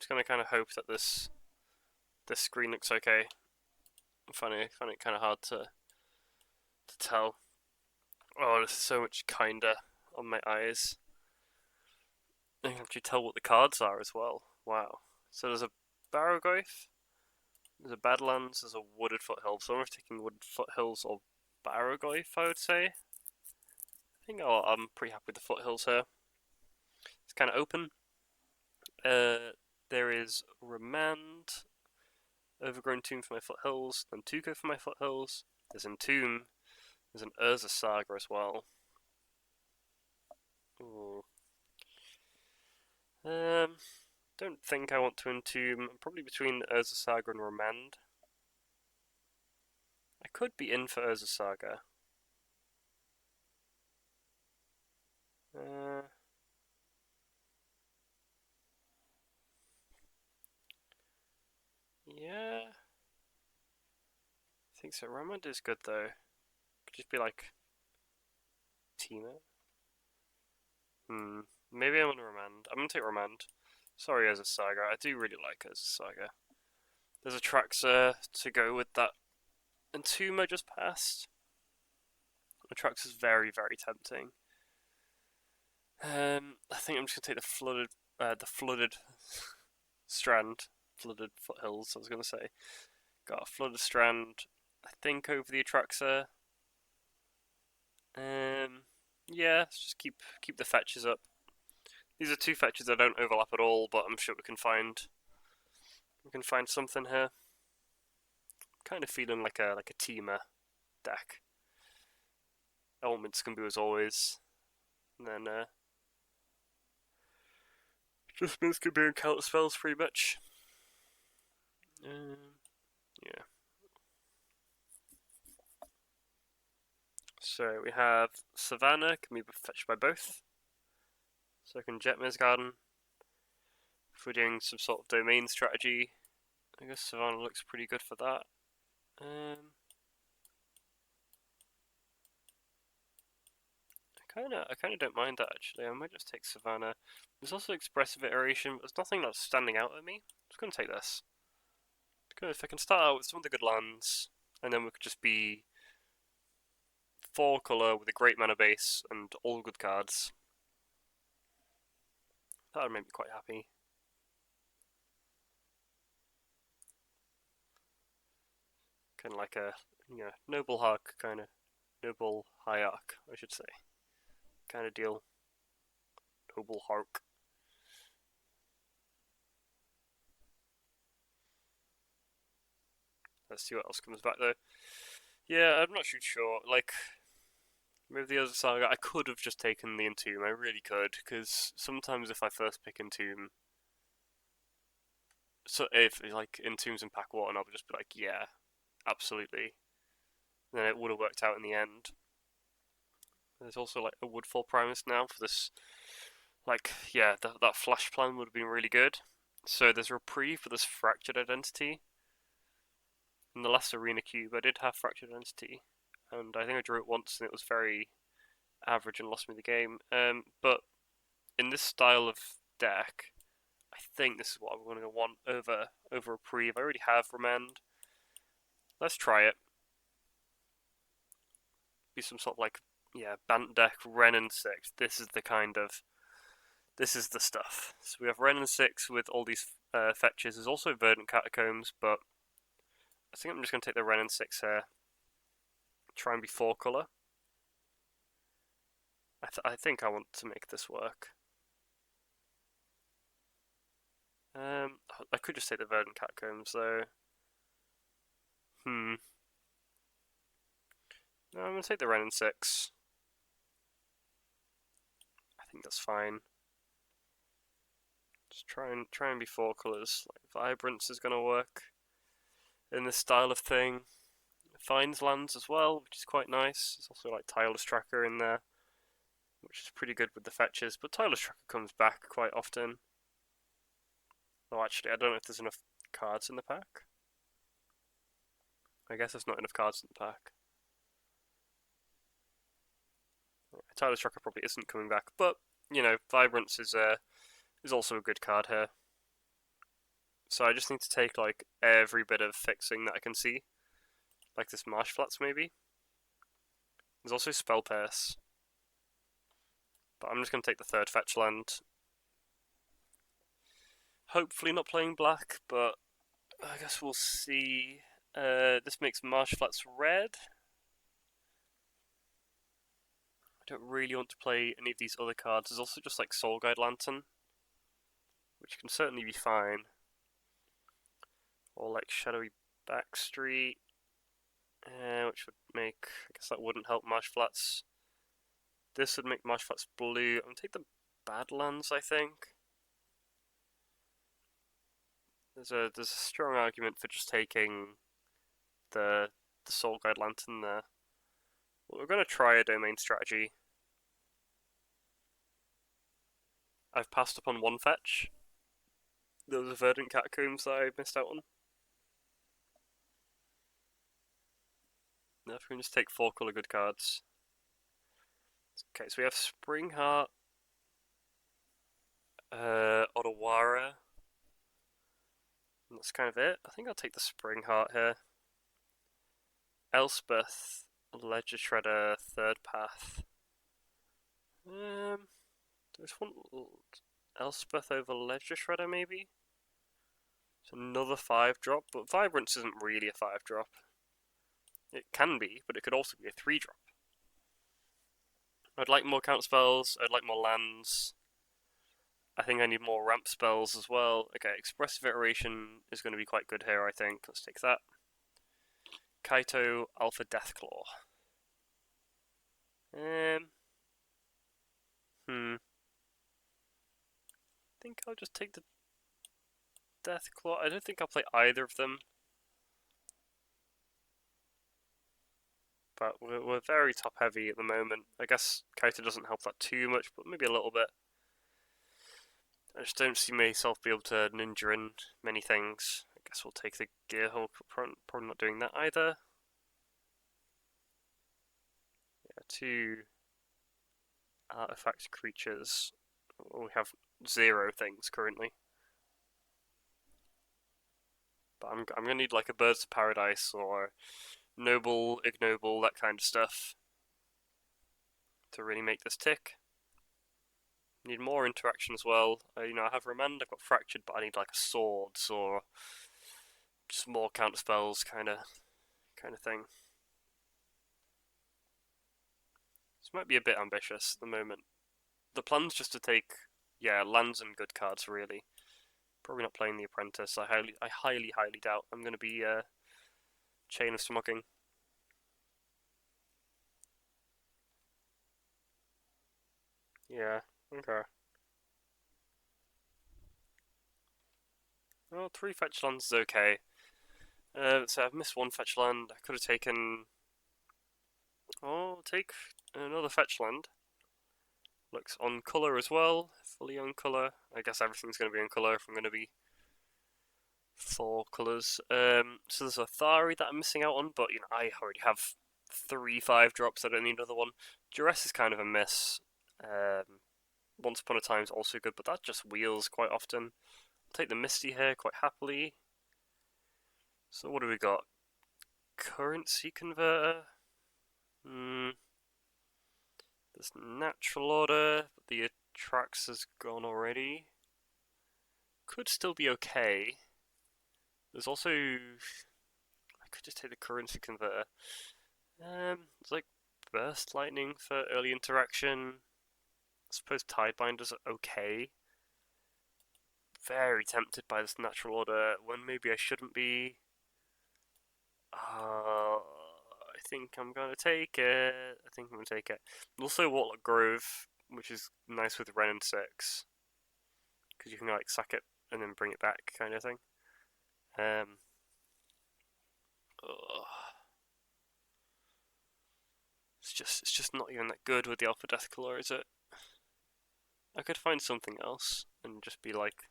just gonna kind of hope that this screen looks okay. I find it kind of hard to tell. Oh, this is so much kinder on my eyes. I can actually tell what the cards are as well. Wow. So there's a Barrow-goyf, there's a Badlands, there's a Wooded Foothill. So I'm taking Wooded Foothills or Barrow-goyf, I would say. I think I'm pretty happy with the Foothills here. It's kind of open. There is Remand, Overgrown Tomb for my Foothills, then Tuco for my Foothills. There's Entomb. There's an Urza Saga as well. Ooh. Don't think I want to Entomb. I'm probably between Urza Saga and Remand. I could be in for Urza Saga. Yeah, I think so. Remand is good though. Could just be like Tina. Maybe I want to Remand. I'm gonna take Remand. Sorry, Urza Saga. I do really like Urza Saga. There's a Traxxas to go with that Entomb I just passed. The Traxxas is very, very tempting. I think I'm just gonna take the flooded strand, flooded foothills. I was gonna say, got a flooded strand. I think over the Atraxa. Yeah, let's just keep the fetches up. These are two fetches that don't overlap at all, but I'm sure we can find something here. Kind of feeling like a teamer deck. Elements can be as always, and then just Minsk can be and counter spells pretty much. Yeah. So we have Savannah, can be fetched by both. So I can Jetmir's Garden. If we're doing some sort of domain strategy, I guess Savannah looks pretty good for that. I kinda don't mind that actually. I might just take Savannah. There's also Expressive Iteration, but there's nothing that's standing out at me. I'm just gonna take this. Because if I can start out with some of the good lands, and then we could just be 4 colour with a great mana base and all good cards. That would make me quite happy. Kind of like a noble hawk kind of noble hierarch, I should say, kind of deal. Noble hawk. Let's see what else comes back though. Yeah, I'm not too sure. Like, with the other saga, I could have just taken the Entomb. I really could, because sometimes if I first pick Entomb, so if like Entomb's in pack 1, I'll just be like, yeah, absolutely. Then it would have worked out in the end. There's also like a Woodfall Primus now for this. Like, yeah, that flash plan would have been really good. So there's a reprieve for this Fractured Identity. In the last Arena Cube, I did have Fractured Identity, and I think I drew it once, and it was very average and lost me the game. But in this style of deck, I think this is what I'm going to want over Reprieve. I already have Remand. Let's try it. Be some sort of like, yeah, Bant deck, Ren and 6. This is the stuff. So we have Ren and 6 with all these fetches. There's also Verdant Catacombs, but I think I'm just going to take the Ren and 6 here. Try and be 4 colour. I think I want to make this work. I could just take the Verdant Catacombs though. No, I'm gonna take the Ren and 6. I think that's fine. Just try and be 4 colours. Like Vibrance is gonna work in this style of thing. It finds lands as well, which is quite nice. There's also like Tireless Tracker in there, which is pretty good with the fetches. But Tireless Tracker comes back quite often. Oh, actually, I don't know if there's enough cards in the pack. I guess there's not enough cards in the pack. Tireless Tracker probably isn't coming back, but you know, Vibrance is also a good card here. So I just need to take like every bit of fixing that I can see. Like this Marsh Flats maybe. There's also Spell Pierce. But I'm just going to take the third fetch land. Hopefully not playing black, but I guess we'll see. This makes Marsh Flats red. I don't really want to play any of these other cards. There's also just like Soul Guide Lantern, which can certainly be fine. Or like Shadowy Backstreet, which would make, I guess that wouldn't help Marsh Flats. This would make Marsh Flats blue. I'm going to take the Badlands, I think. There's a strong argument for just taking the Soul Guide Lantern there. Well, we're going to try a domain strategy. I've passed upon one fetch. There was a Verdant Catacombs that I missed out on. Now if we can just take 4 colour good cards. Okay, so we have Spring Heart, Odawara. And that's kind of it. I think I'll take the Spring Heart here. Elspeth, Ledger Shredder, Third Path. There's one Elspeth over Ledger Shredder maybe? It's another 5-drop, but Vibrance isn't really a 5-drop. It can be, but it could also be a 3-drop. I'd like more count spells, I'd like more lands. I think I need more ramp spells as well. Okay, Expressive Iteration is going to be quite good here, I think. Let's take that. Kaito, Alpha Deathclaw. I think I'll just take the Deathclaw. I don't think I'll play either of them. But we're very top heavy at the moment. I guess Kaito doesn't help that too much, but maybe a little bit. I just don't see myself be able to ninja in many things. I guess we'll take the Gearhulk, probably not doing that either. Yeah, 2 artifact creatures. We have 0 things currently. But I'm gonna need like a Birds of Paradise or Noble, Ignoble, that kind of stuff to really make this tick. Need more interaction as well. I have Remand, I've got Fractured, but I need like a Swords or just more counter spells kind of thing. This might be a bit ambitious at the moment. The plan's just to take, lands and good cards really. Probably not playing the Apprentice. I highly doubt I'm going to be Chain of Smogging. Yeah, okay. Well, 3 fetch lands is okay. So I've missed 1 fetch land. I could have taken... Oh, I'll take another fetch land. Looks on colour as well. Fully on colour. I guess everything's going to be on colour if I'm going to be 4 colours. So there's a Thari that I'm missing out on, but I already have 3 5-drops. I don't need another one. Duress is kind of a miss. Once Upon a Time is also good, but that just wheels quite often. I'll take the Misty here quite happily. So what do we got? Currency Converter. There's Natural Order, but the Atrax has gone already. Could still be okay. There's also... I could just take the Currency Converter. There's like Burst Lightning for early interaction. I suppose Tidebinder's okay. Very tempted by this Natural Order when maybe I shouldn't be. I think I'm gonna take it. Also Warlock Grove, which is nice with Ren and 6. Because you can like sack it and then bring it back kind of thing. It's just not even that good with the Alpha Deathclaw, is it? I could find something else and just be like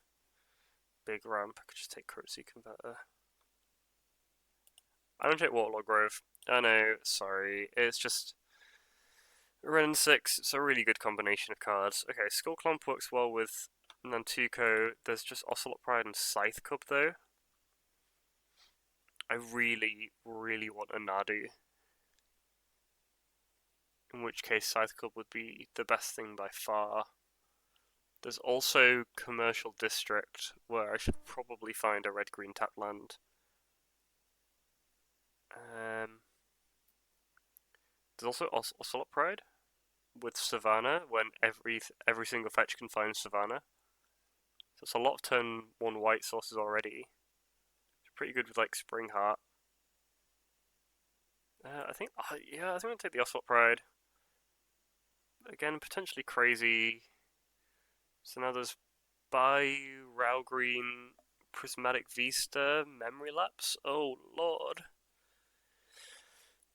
big ramp. I could just take Currency Converter. I don't take Warlock Grove. I know, sorry. It's just Ren and 6. It's a really good combination of cards. Okay, Skull Clamp works well with And then Tuco, there's just Ocelot Pride and Scythe Cub though. I really, really want a Nadu. In which case Scythe Cub would be the best thing by far. There's also Commercial District, where I should probably find a red-green tap land. There's also Ocelot Pride with Savannah, when every single fetch can find Savannah. So it's a lot of turn 1 white sources already. It's pretty good with like Spring Heart. I think, yeah, I think I'll take the Ocelot Pride. Again, potentially crazy. So now there's Bayou, Rao Green, Prismatic Vista, Memory Lapse. Oh lord.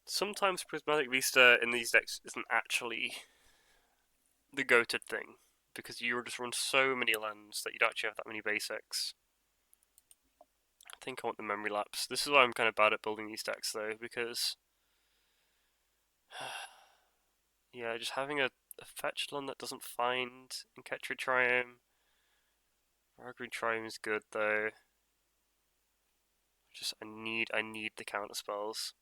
Sometimes Prismatic Vista in these decks isn't actually the goated thing, because you just run so many lands that you don't actually have that many basics. I think I want the Memory Lapse. This is why I'm kind of bad at building these decks though, because yeah, just having a fetched land that doesn't find Encatry Triome. Ragri Triome is good though. Just I need the counter spells.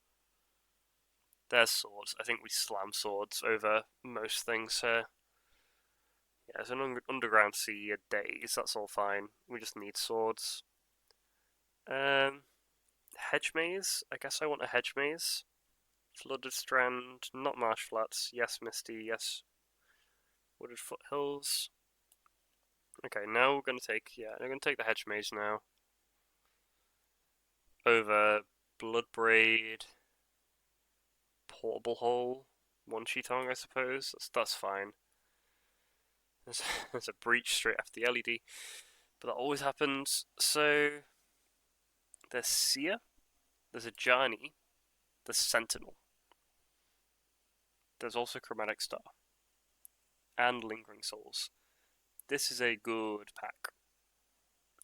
There's swords. I think we slam swords over most things here. Yeah, it's an underground sea a days. That's all fine. We just need swords. Hedge maze. I guess I want a hedge maze. Flooded strand. Not marsh flats. Yes, misty. Yes. Wooded foothills. Okay, now we're gonna take we're gonna take the hedge maze now. Over Bloodbraid. Portable hole. One Cheetong, I suppose. That's fine. There's a breach straight after the LED, but that always happens. So there's Seer, there's a Johnny, there's Sentinel, there's also Chromatic Star, and Lingering Souls. This is a good pack.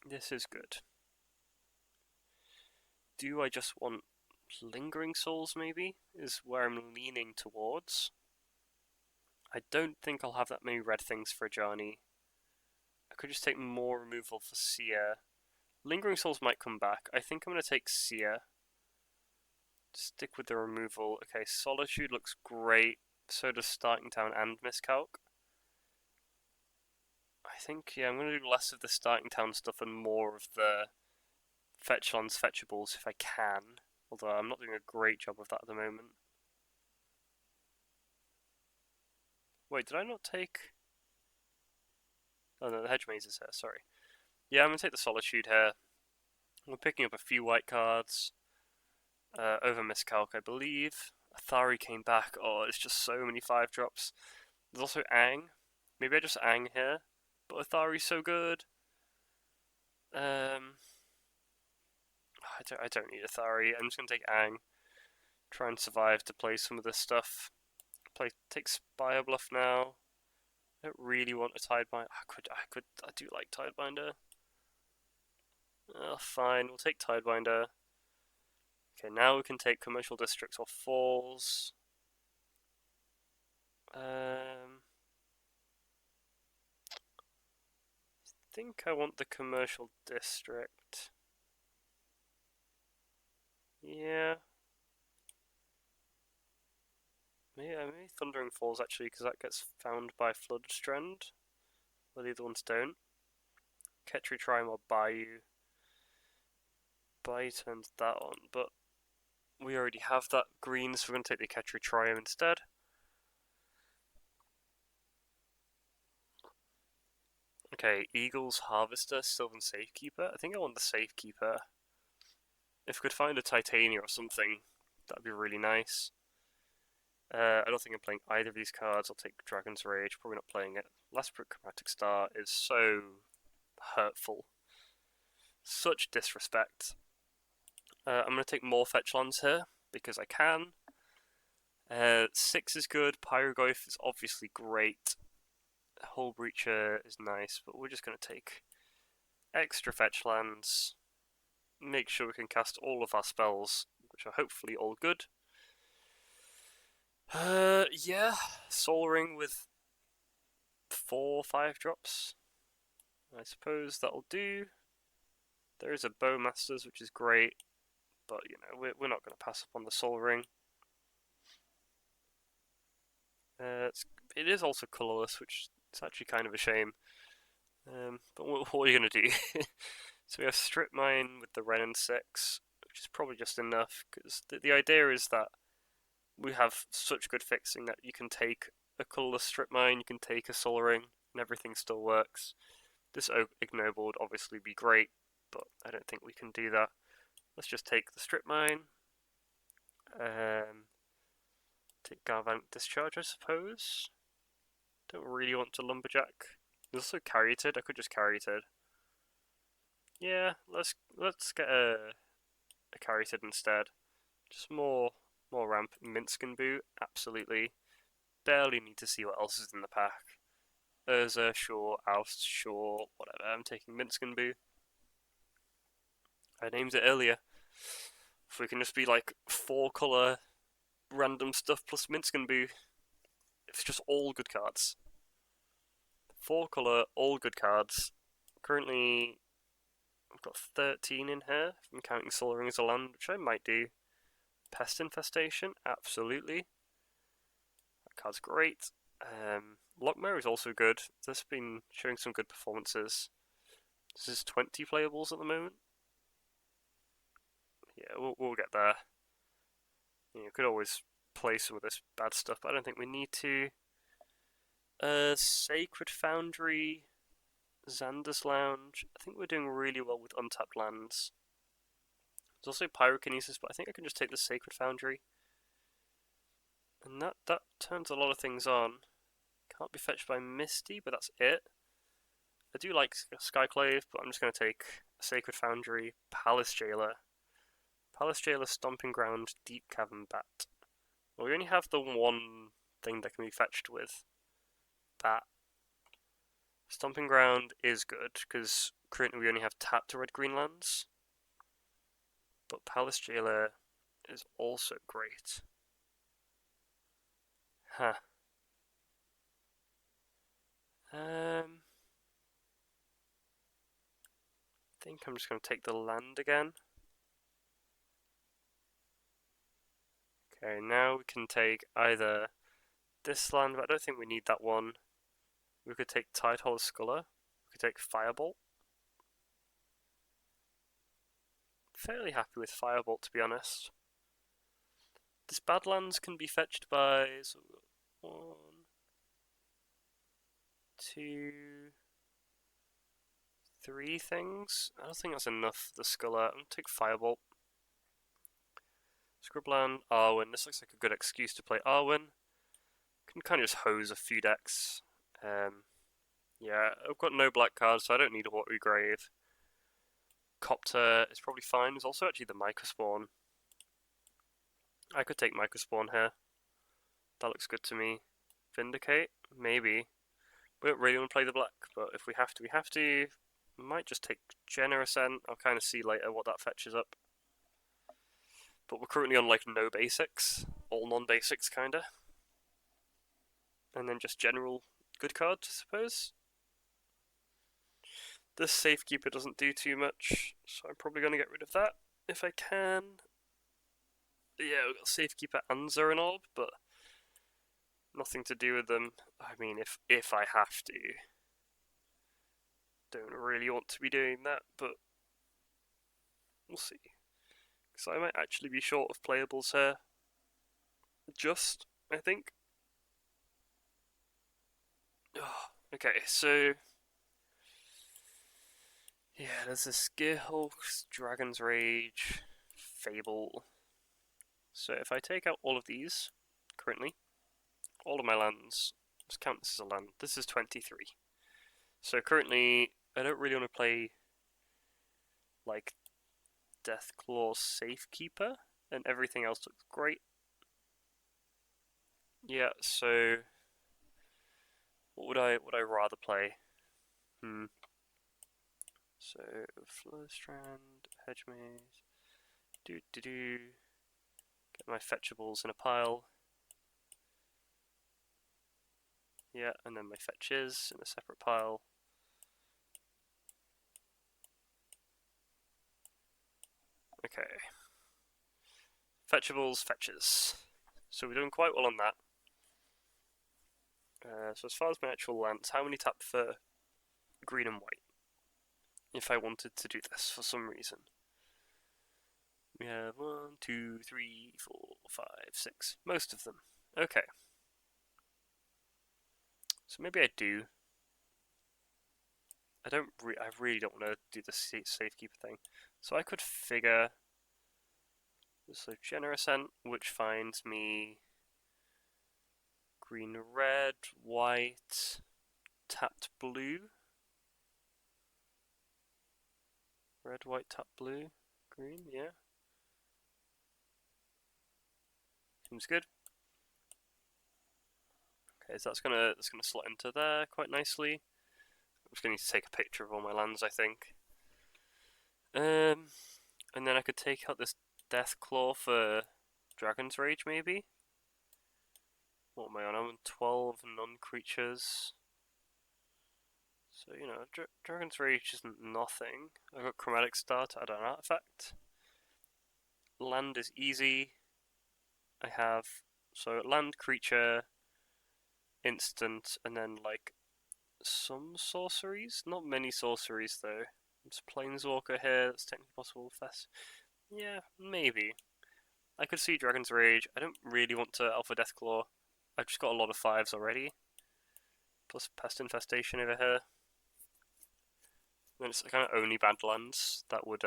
This is good. Do I just want Lingering Souls, maybe? Is where I'm leaning towards. I don't think I'll have that many red things for a Johnny. I could just take more removal for Seer. Lingering Souls might come back. I think I'm going to take Seer. Stick with the removal. Okay, Solitude looks great. So does Starting Town and Miscalc. I think, yeah, I'm going to do less of the Starting Town stuff and more of the fetch-ons, fetchables if I can. Although I'm not doing a great job of that at the moment. Wait, did I not take... Oh no, the Hedge Maze is here, sorry. Yeah, I'm going to take the Solitude here. We're picking up a few white cards. Over Miscalc, I believe. Athari came back. Oh, it's just so many 5-drops. There's also Ang. Maybe I just Ang here. But Athari's so good. I don't need Athari. I'm just going to take Ang. Try and survive to play some of this stuff. Take Spire Bluff now. I don't really want a Tidebinder. I do like Tidebinder. Oh, fine, we'll take Tidebinder. Okay, now we can take Commercial Districts or Falls. I think I want the Commercial District. Yeah. Maybe Thundering Falls actually, because that gets found by Flooded Strand, where the other ones don't. Ketri Triome or Bayou. Bayou turns that on, but we already have that green, so we're going to take the Ketri Triome instead. Okay, Eagles, Harvester, Sylvan Safekeeper. I think I want the Safekeeper. If we could find a Titania or something, that'd be really nice. I don't think I'm playing either of these cards. I'll take Dragon's Rage, probably not playing it. Last Chromatic Star is so hurtful. Such disrespect. I'm going to take more fetch lands here, because I can. 6 is good, Pyrogoyf is obviously great. Hull Breacher is nice, but we're just going to take extra fetch lands. Make sure we can cast all of our spells, which are hopefully all good. Yeah, Soul Ring with 4 5-drops. I suppose that'll do. There is a Bowmasters, which is great, but you know we're not going to pass up on the Soul Ring. It is also colourless, which is actually kind of a shame. But what are you going to do? So we have Strip Mine with the Ren and 6, which is probably just enough, because the idea is that we have such good fixing that you can take a colourless Strip Mine, you can take a Soul Ring, and everything still works. This Ignoble would obviously be great, but I don't think we can do that. Let's just take the Strip Mine. Take Galvanic Discharge, I suppose. Don't really want to Lumberjack. There's also Caryatid. I could just Caryatid. Yeah, let's get a Caryatid instead. Just more ramp. Minskin Boot, absolutely. Barely need to see what else is in the pack. Urza, sure. Oust, sure. Whatever. I'm taking Minskin Boot. I named it earlier. If we can just be like 4-colour random stuff plus Minskin Boot, it's just all good cards. 4-colour, all good cards. Currently, I've got 13 in here. If I'm counting Soul Ring as a land, which I might do. Pest Infestation, absolutely. That card's great. Lockmare is also good. This has been showing some good performances. This is 20 playables at the moment. Yeah, we'll get there. You could always play some of this bad stuff, but I don't think we need to. Sacred Foundry, Xander's Lounge. I think we're doing really well with untapped lands. There's also Pyrokinesis, but I think I can just take the Sacred Foundry. And that turns a lot of things on. Can't be fetched by Misty, but that's it. I do like Skyclave, but I'm just going to take Sacred Foundry, Palace Jailer. Palace Jailer, Stomping Ground, Deep Cavern Bat. Well, we only have the one thing that can be fetched with that. Stomping Ground is good, because currently we only have tapped red-green lands. But Palace Jailer is also great. Huh. I think I'm just going to take the land again. Okay, now we can take either this land, but I don't think we need that one. We could take Tidehollow Sculler. We could take Firebolt. Fairly happy with Firebolt, to be honest. This Badlands can be fetched by 1, 2, 3 things. I don't think that's enough. The Sculler. I'm gonna take Firebolt. Scribbland, Arwen. This looks like a good excuse to play Arwen. Can kind of just hose a few decks. Yeah, I've got no black cards, so I don't need a Watery Grave. Copter is probably fine. There's also actually the Microspawn. I could take Microspawn here. That looks good to me. Vindicate? Maybe. We don't really want to play the black, but if we have to, we have to. Might just take Generous Ascent. I'll kind of see later what that fetches up. But we're currently on like no basics. All non-basics, kinda. And then just general good cards, I suppose. This Safekeeper doesn't do too much, so I'm probably going to get rid of that if I can. Yeah, we've got Safekeeper and Zeranob, but nothing to do with them. I mean, if I have to. Don't really want to be doing that, but we'll see. Because I might actually be short of playables here. Just, I think. Oh, okay, so yeah, there's a Gearhulk, Dragon's Rage, Fable. So if I take out all of these, currently, all of my lands, let's count this as a land, this is 23. So currently, I don't really want to play, like, Deathclaw Safekeeper, and everything else looks great. Yeah, so what would I rather play? So Flowstrand, Hedge Maze, get my fetchables in a pile. Yeah, and then my fetches in a separate pile. Okay. Fetchables, fetches. So we're doing quite well on that. So as far as my actual lands, how many tap for green and white? If I wanted to do this for some reason. We have 1, 2, 3, 4, 5, 6. Most of them. Okay. So maybe I do. I really don't want to do the safekeeper thing. So I could figure. So Generous Ent, which finds me green, red, white, tapped blue. Red, white, tapped blue, green, yeah. Seems good. Okay, so that's gonna slot into there quite nicely. I'm just gonna need to take a picture of all my lands, I think. And then I could take out this Deathclaw for Dragon's Rage, maybe? What am I on? I'm on 12 non-creatures. So, you know, Dragon's Rage isn't nothing. I've got Chromatic Star to add an artifact. Land is easy. I have, so land, creature, instant, and then like some sorceries? Not many sorceries though. There's Planeswalker here, that's technically possible. Fest. Yeah, maybe. I could see Dragon's Rage. I don't really want to Alpha Deathclaw. I've just got a lot of 5s already. Plus Pest Infestation over here. Then it's kind of only bad lands that would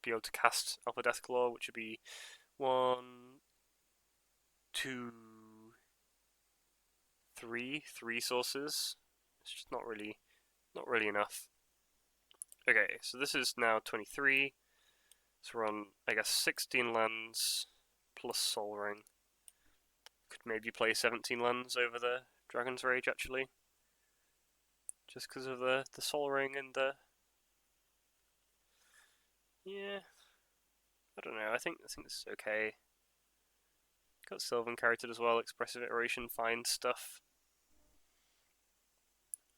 be able to cast Alpha Deathclaw, which would be 1, 2, 3 sources. It's just not really enough. Okay, so this is now 23. So we're on, I guess, 16 lands plus Sol Ring. Could maybe play 17 lands over the Dragon's Rage actually, just because of the Sol Ring and the. Yeah, I don't know. I think this is okay. Got Sylvan Character as well. Expressive Iteration, fine stuff.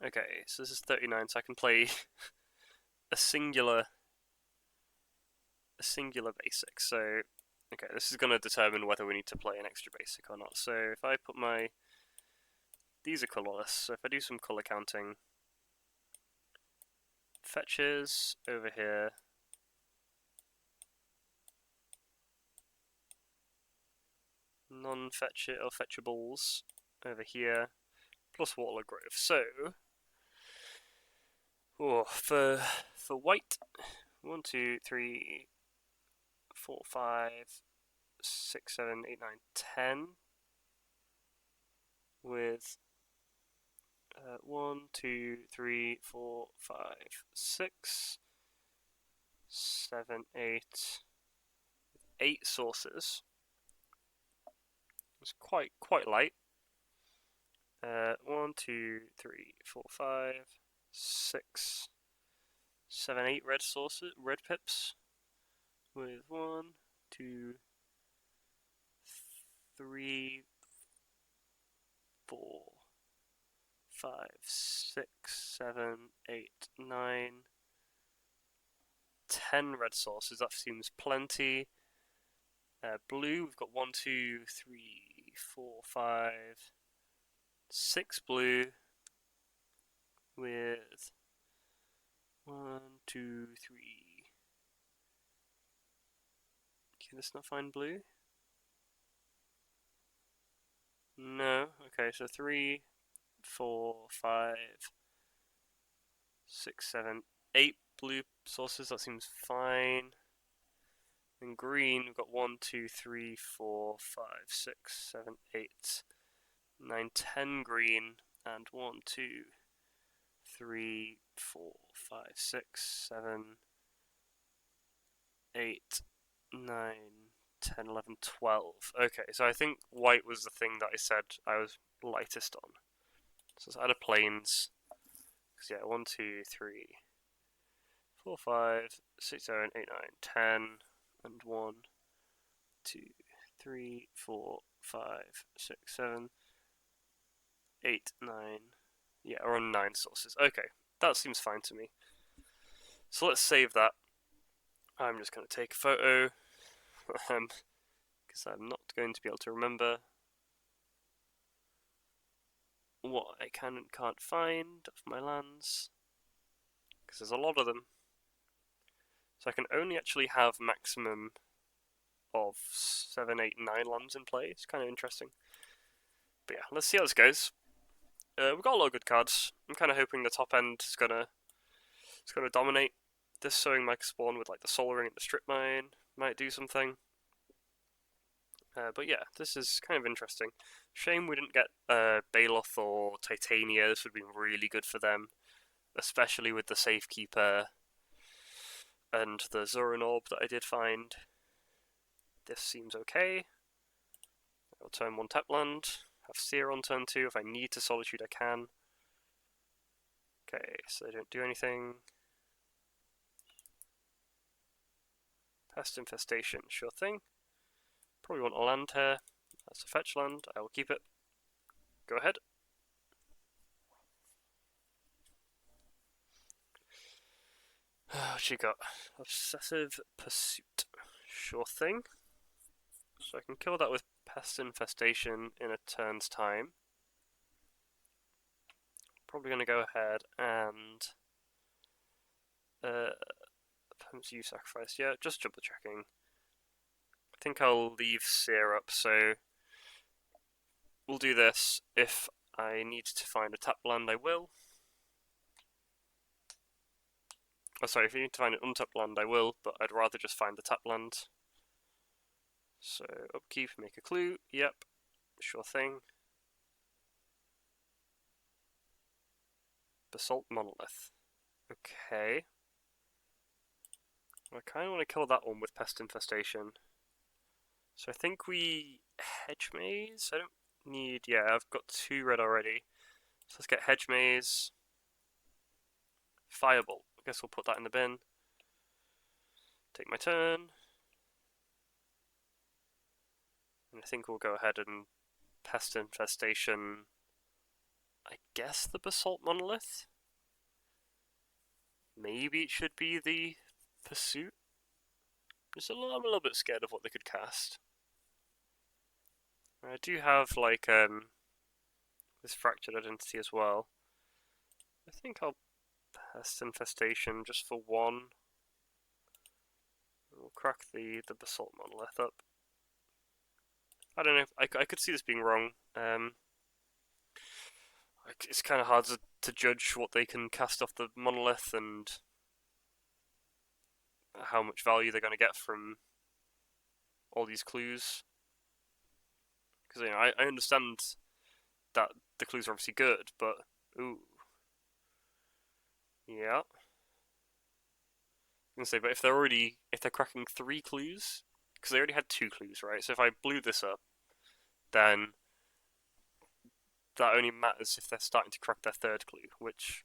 Okay, so this is 39, so I can play a singular basic. So, okay, this is going to determine whether we need to play an extra basic or not. So if I put my, these are colorless, so if I do some color counting, fetches over here, non-fetch or fetchables over here, plus Waterloo Grove. So, for white, 1, 2, 3, 4, 5, 6, 7, 8, 9, 10. With 1, 2, 3, 4, 5, 6, 7, 8 sources. It's quite light. 1, 2, 3, 4, 5, 6, 7, 8 red sources, red pips. With 1, 2, 3, 4, 5, 6, 7, 8, 9, 10 red sources. That seems plenty. Blue, we've got 1, 2, 3, 4, 5, 6 blue with 1, 2, 3. Can this not find blue? No. Okay, so 3, 4, 5, 6, 7, 8 blue sources. That seems fine. In green, we've got 1, 2, 3, 4, 5, 6, 7, 8, 9, 10 green, and 1, 2, 3, 4, 5, 6, 7, 8, 9, 10, 11, 12. Okay, so I think white was the thing that I said I was lightest on. So let's add a planes. Because yeah, 1, 2, 3, 4, 5, 6, 7, 8, 9, 10, and 1, 2, 3, 4, 5, 6, 7, 8, 9. Yeah, we're on 9 sources. Okay, that seems fine to me. So let's save that. I'm just going to take a photo, because I'm not going to be able to remember what I can and can't find of my lands, because there's a lot of them. So I can only actually have maximum of 7, 8, 9 lands in play. It's kind of interesting. But yeah, let's see how this goes. We've got a lot of good cards. I'm kind of hoping the top end is gonna dominate. This sowing might spawn with like the Soul Ring and the Strip Mine might do something. But yeah, this is kind of interesting. Shame we didn't get Baloth or Titania. This would have been really good for them, especially with the Safekeeper and the Zuran Orb that I did find. This seems okay. I'll turn 1 tap land. Have Seer on turn 2. If I need to Solitude, I can. Okay, so they don't do anything. Pest Infestation, sure thing. Probably want a land here. That's a fetch land. I will keep it. Go ahead. She got Obsessive Pursuit. Sure thing. So I can kill that with Pest Infestation in a turn's time. Probably going to go ahead and opponent's you sacrifice. Yeah, just double checking. I think I'll leave Seer up, so we'll do this. If I need to find a tap land, I will. Oh, sorry, if you need to find an untapped land, I will, but I'd rather just find the tap land. So, upkeep, make a clue. Yep, sure thing. Basalt Monolith. Okay. I kind of want to kill that one with Pest Infestation. So I think we Hedge Maze? I don't need... Yeah, I've got 2 red already. So let's get Hedge Maze. Firebolt. I guess we'll put that in the bin. Take my turn. And I think we'll go ahead and Pest Infestation... I guess the Basalt Monolith? Maybe it should be the Pursuit? I'm a little bit scared of what they could cast. I do have, like, this Fractured Identity as well. I think I'll Pest Infestation just for 1. We'll crack the Basalt Monolith up. I don't know, I could see this being wrong. It's kind of hard to judge what they can cast off the Monolith and how much value they're going to get from all these clues. Because, you know, I understand that the clues are obviously good, but... Ooh. Yeah. I was gonna say, but if they're cracking 3 clues, because they already had 2 clues, right? So if I blew this up, then that only matters if they're starting to crack their 3rd clue, which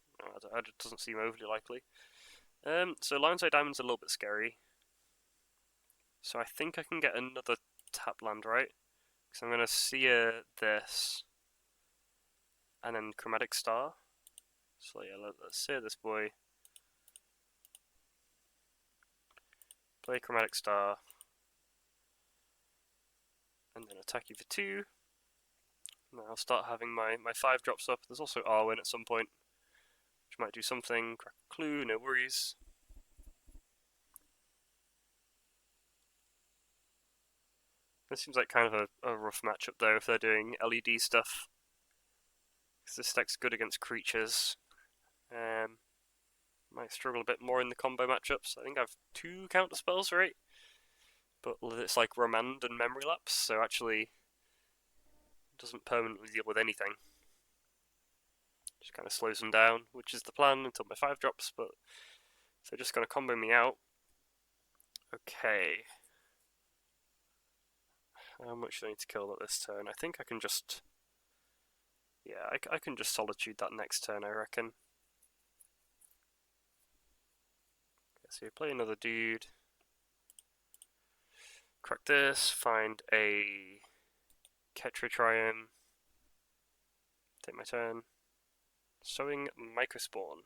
doesn't seem overly likely. So Lionside Diamond's a little bit scary. So I think I can get another tap land, right? Because I'm gonna seer this, and then Chromatic Star. So yeah, let's seer this boy. Play Chromatic Star. And then attack you for 2. And then I'll start having my 5 drops up. There's also Arwen at some point, which might do something. Crack a clue, no worries. This seems like kind of a rough matchup though if they're doing LED stuff. Because this deck's good against creatures. Might struggle a bit more in the combo matchups. I think I have 2 counter spells, right? But it's like Remand and Memory Lapse, so actually doesn't permanently deal with anything. Just kind of slows them down, which is the plan until my 5 drops, but they're just going to combo me out. Okay. How much do I need to kill at this turn? I think I can just... Yeah, I can just Solitude that next turn, I reckon. Okay, so you play another dude. Crack this, find a Ketra Triome. Take my turn. Sowing Microspawn.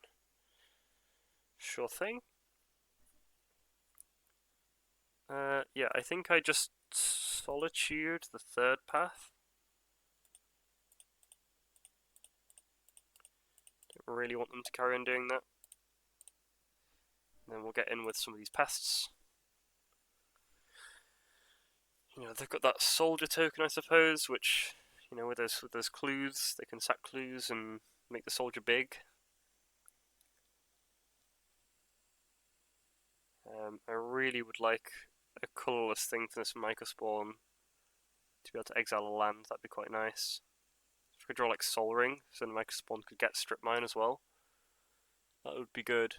Sure thing. Yeah, I think I just Solitude the third path. Don't really want them to carry on doing that. And then we'll get in with some of these pests. You know, they've got that soldier token, I suppose, which, you know, with those clues, they can sack clues and make the soldier big. I really would like a colourless thing for this Myco Spawn to be able to exile a land. That'd be quite nice. If we could draw like Sol Ring, so the Myco Spawn could get Strip Mine as well. That would be good.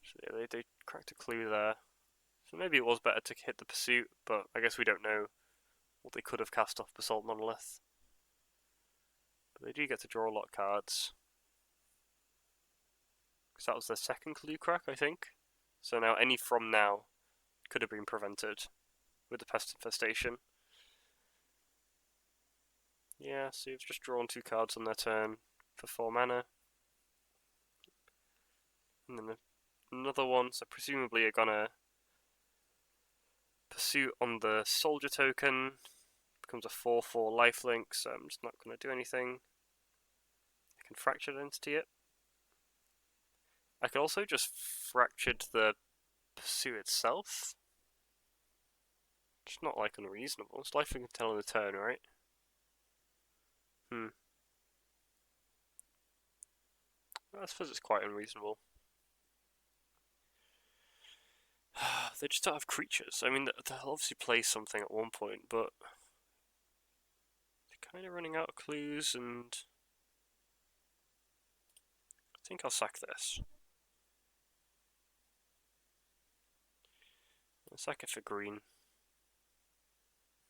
So yeah, they cracked a clue there. So maybe it was better to hit the Pursuit, but I guess we don't know what they could have cast off Basalt Monolith. But they do get to draw a lot of cards. Because that was their second clue crack, I think. So now any from now could have been prevented with the Pest Infestation. Yeah, so you've just drawn 2 cards on their turn for 4 mana. And then another one, so presumably you're gonna Pursuit on the Soldier token. Becomes a 4/4 lifelink, so I'm just not gonna do anything. I can Fractured Entity it. I could also just Fractured the Pursuit itself. It's not like unreasonable. It's lifelink until on the turn, right? I suppose it's quite unreasonable. They just don't have creatures. I mean, they'll obviously play something at one point, but they're kind of running out of clues, and I think I'll sack this. I'll sack it for green.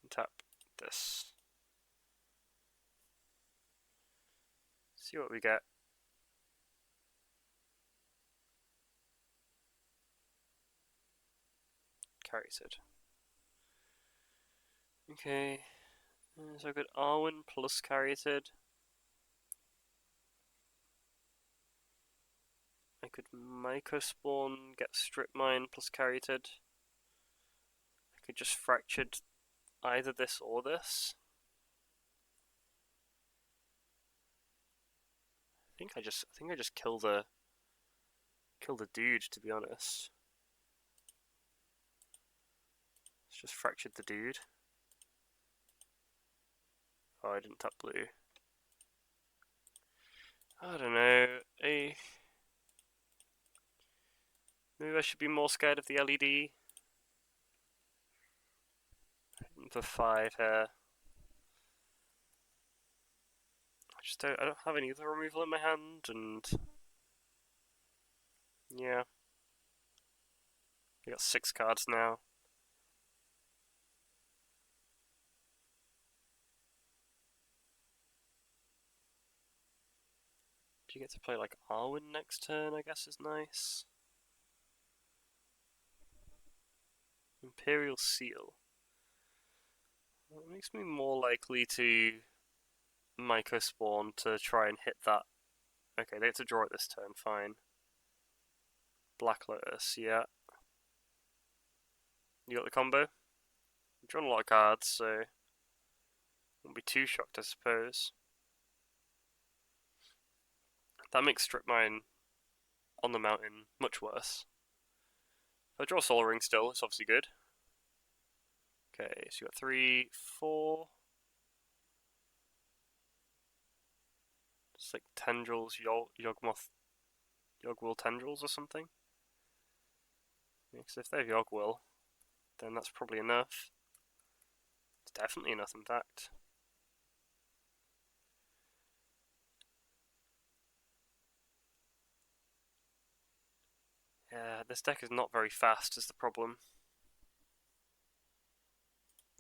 And tap this. See what we get. Carried. Okay. So I've got Arwen plus Carried. I could Myco Spawn, get Strip Mine plus Carried. I could just Fractured either this or this. I think I just kill the dude, to be honest. Let's just Fractured the dude. Oh, I didn't tap blue. I don't know. Maybe I should be more scared of the LED. For 5 here. I don't have any other removal in my hand, and yeah. I got 6 cards now. Do you get to play like Arwen next turn, I guess is nice. Imperial Seal. Well, it makes me more likely to Myco Spawn to try and hit that. Okay, they have to draw it this turn, fine. Black Lotus, yeah. You got the combo? I've drawn a lot of cards, so won't be too shocked, I suppose. That makes Strip Mine on the mountain much worse. If I draw Soul Ring still, it's obviously good. Okay, so you got 3, 4. It's like tendrils, Yogwill tendrils or something. Because if they have Yogwill, then that's probably enough. It's definitely enough, in fact. Yeah, this deck is not very fast is the problem.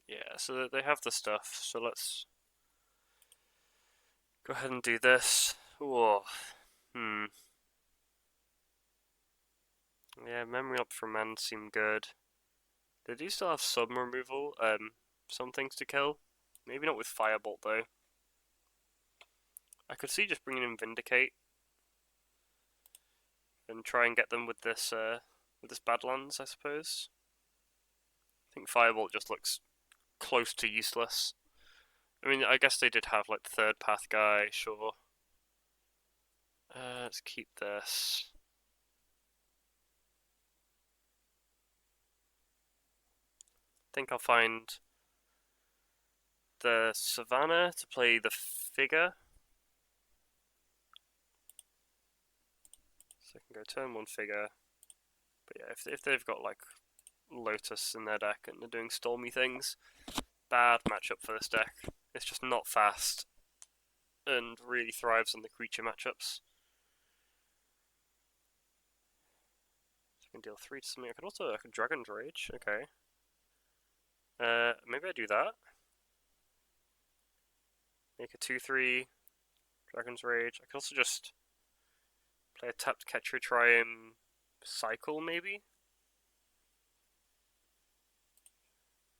Yeah, so they have the stuff, so let's go ahead and do this. Whoa. Yeah, Memory Up for Men seem good. They do still have some removal, some things to kill. Maybe not with Firebolt though. I could see just bringing in Vindicate and try and get them with this with this Badlands, I suppose. I think Firebolt just looks close to useless. I mean, I guess they did have like the third path guy, sure. Let's keep this. I think I'll find the Savannah to play the figure. So I can go turn 1 figure. But yeah, if they've got like Lotus in their deck and they're doing stormy things, bad matchup for this deck. It's just not fast and really thrives on the creature matchups. So I can deal 3 to something. I could Dragon's Rage, okay. Maybe I do that. Make a 2/3 Dragon's Rage. I could also just play a tapped Catcher Triumph cycle, maybe?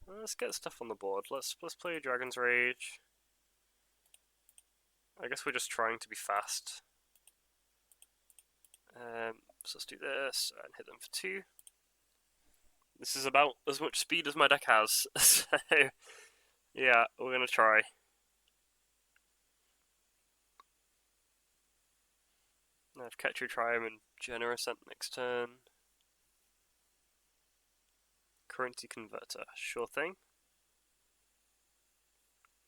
Let's get stuff on the board. Let's play Dragon's Rage. I guess we're just trying to be fast. So let's do this and hit them for 2. This is about as much speed as my deck has, so yeah, we're gonna try. I have Catcher Triumph and Generous at next turn. Currency Converter, sure thing.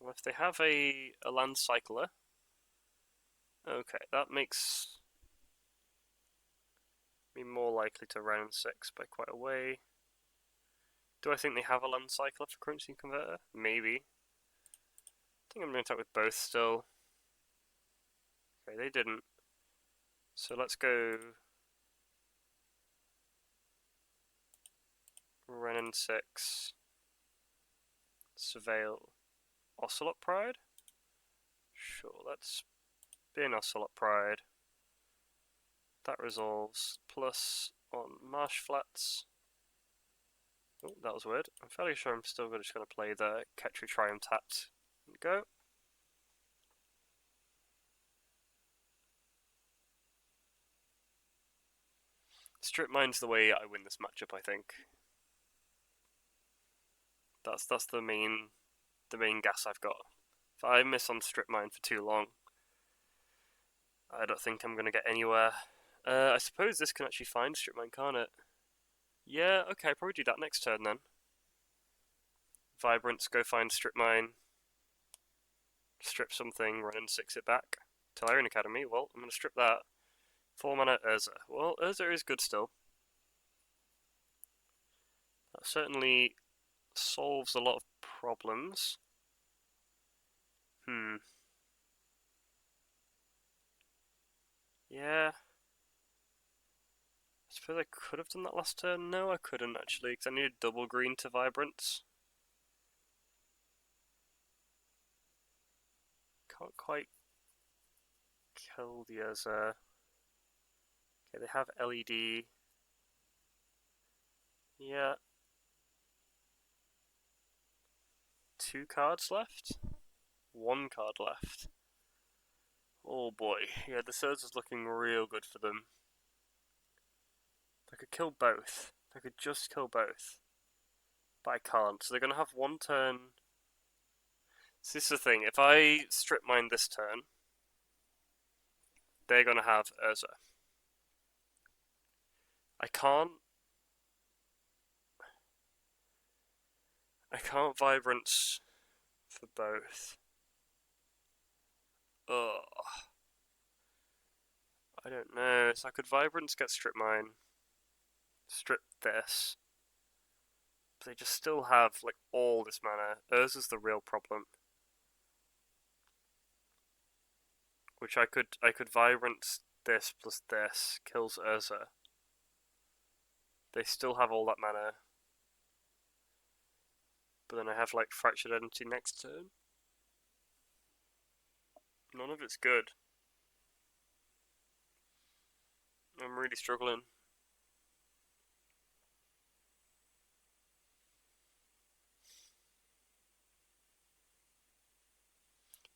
Well, if they have a land cycler, okay, that makes me more likely to round 6 by quite a way. Do I think they have a land cycler for Currency Converter? Maybe. I think I'm going to attack with both still. Okay, they didn't. So let's go Renin 6, Surveil, Ocelot Pride? Sure, let's bin Ocelot Pride. That resolves, plus on Marsh Flats. Oh, that was weird. I'm fairly sure I'm still just going to play the Catcher Triumph tapped and go. Strip Mine's the way I win this matchup, I think. That's the main gas I've got. If I miss on Strip Mine for too long, I don't think I'm going to get anywhere. I suppose this can actually find Strip Mine, can't it? Yeah, okay, I'll probably do that next turn then. Vibrance, go find Strip Mine. Strip something, run and 6 it back. Tellurian Academy, well, I'm going to strip that. 4 mana Urza. Well, Urza is good still. That certainly solves a lot of problems. Yeah. I suppose I could have done that last turn. No, I couldn't actually, because I needed double green to Vibrance. Can't quite kill the Urza. Okay, they have LED. Yeah. 2 cards left? 1 card left. Oh boy, yeah, the Surge is looking real good for them. I could kill both. I could just kill both. But I can't, so they're going to have 1 turn. So this is the thing, if I strip mine this turn, they're going to have Urza. I can't Vibrance for both. Ugh. I don't know, so I could Vibrance get strip mine, strip this. But they just still have like all this mana. Urza's the real problem. Which I could Vibrance this plus this, kills Urza. They still have all that mana. But then I have like Fractured Entity next turn. None of it's good. I'm really struggling.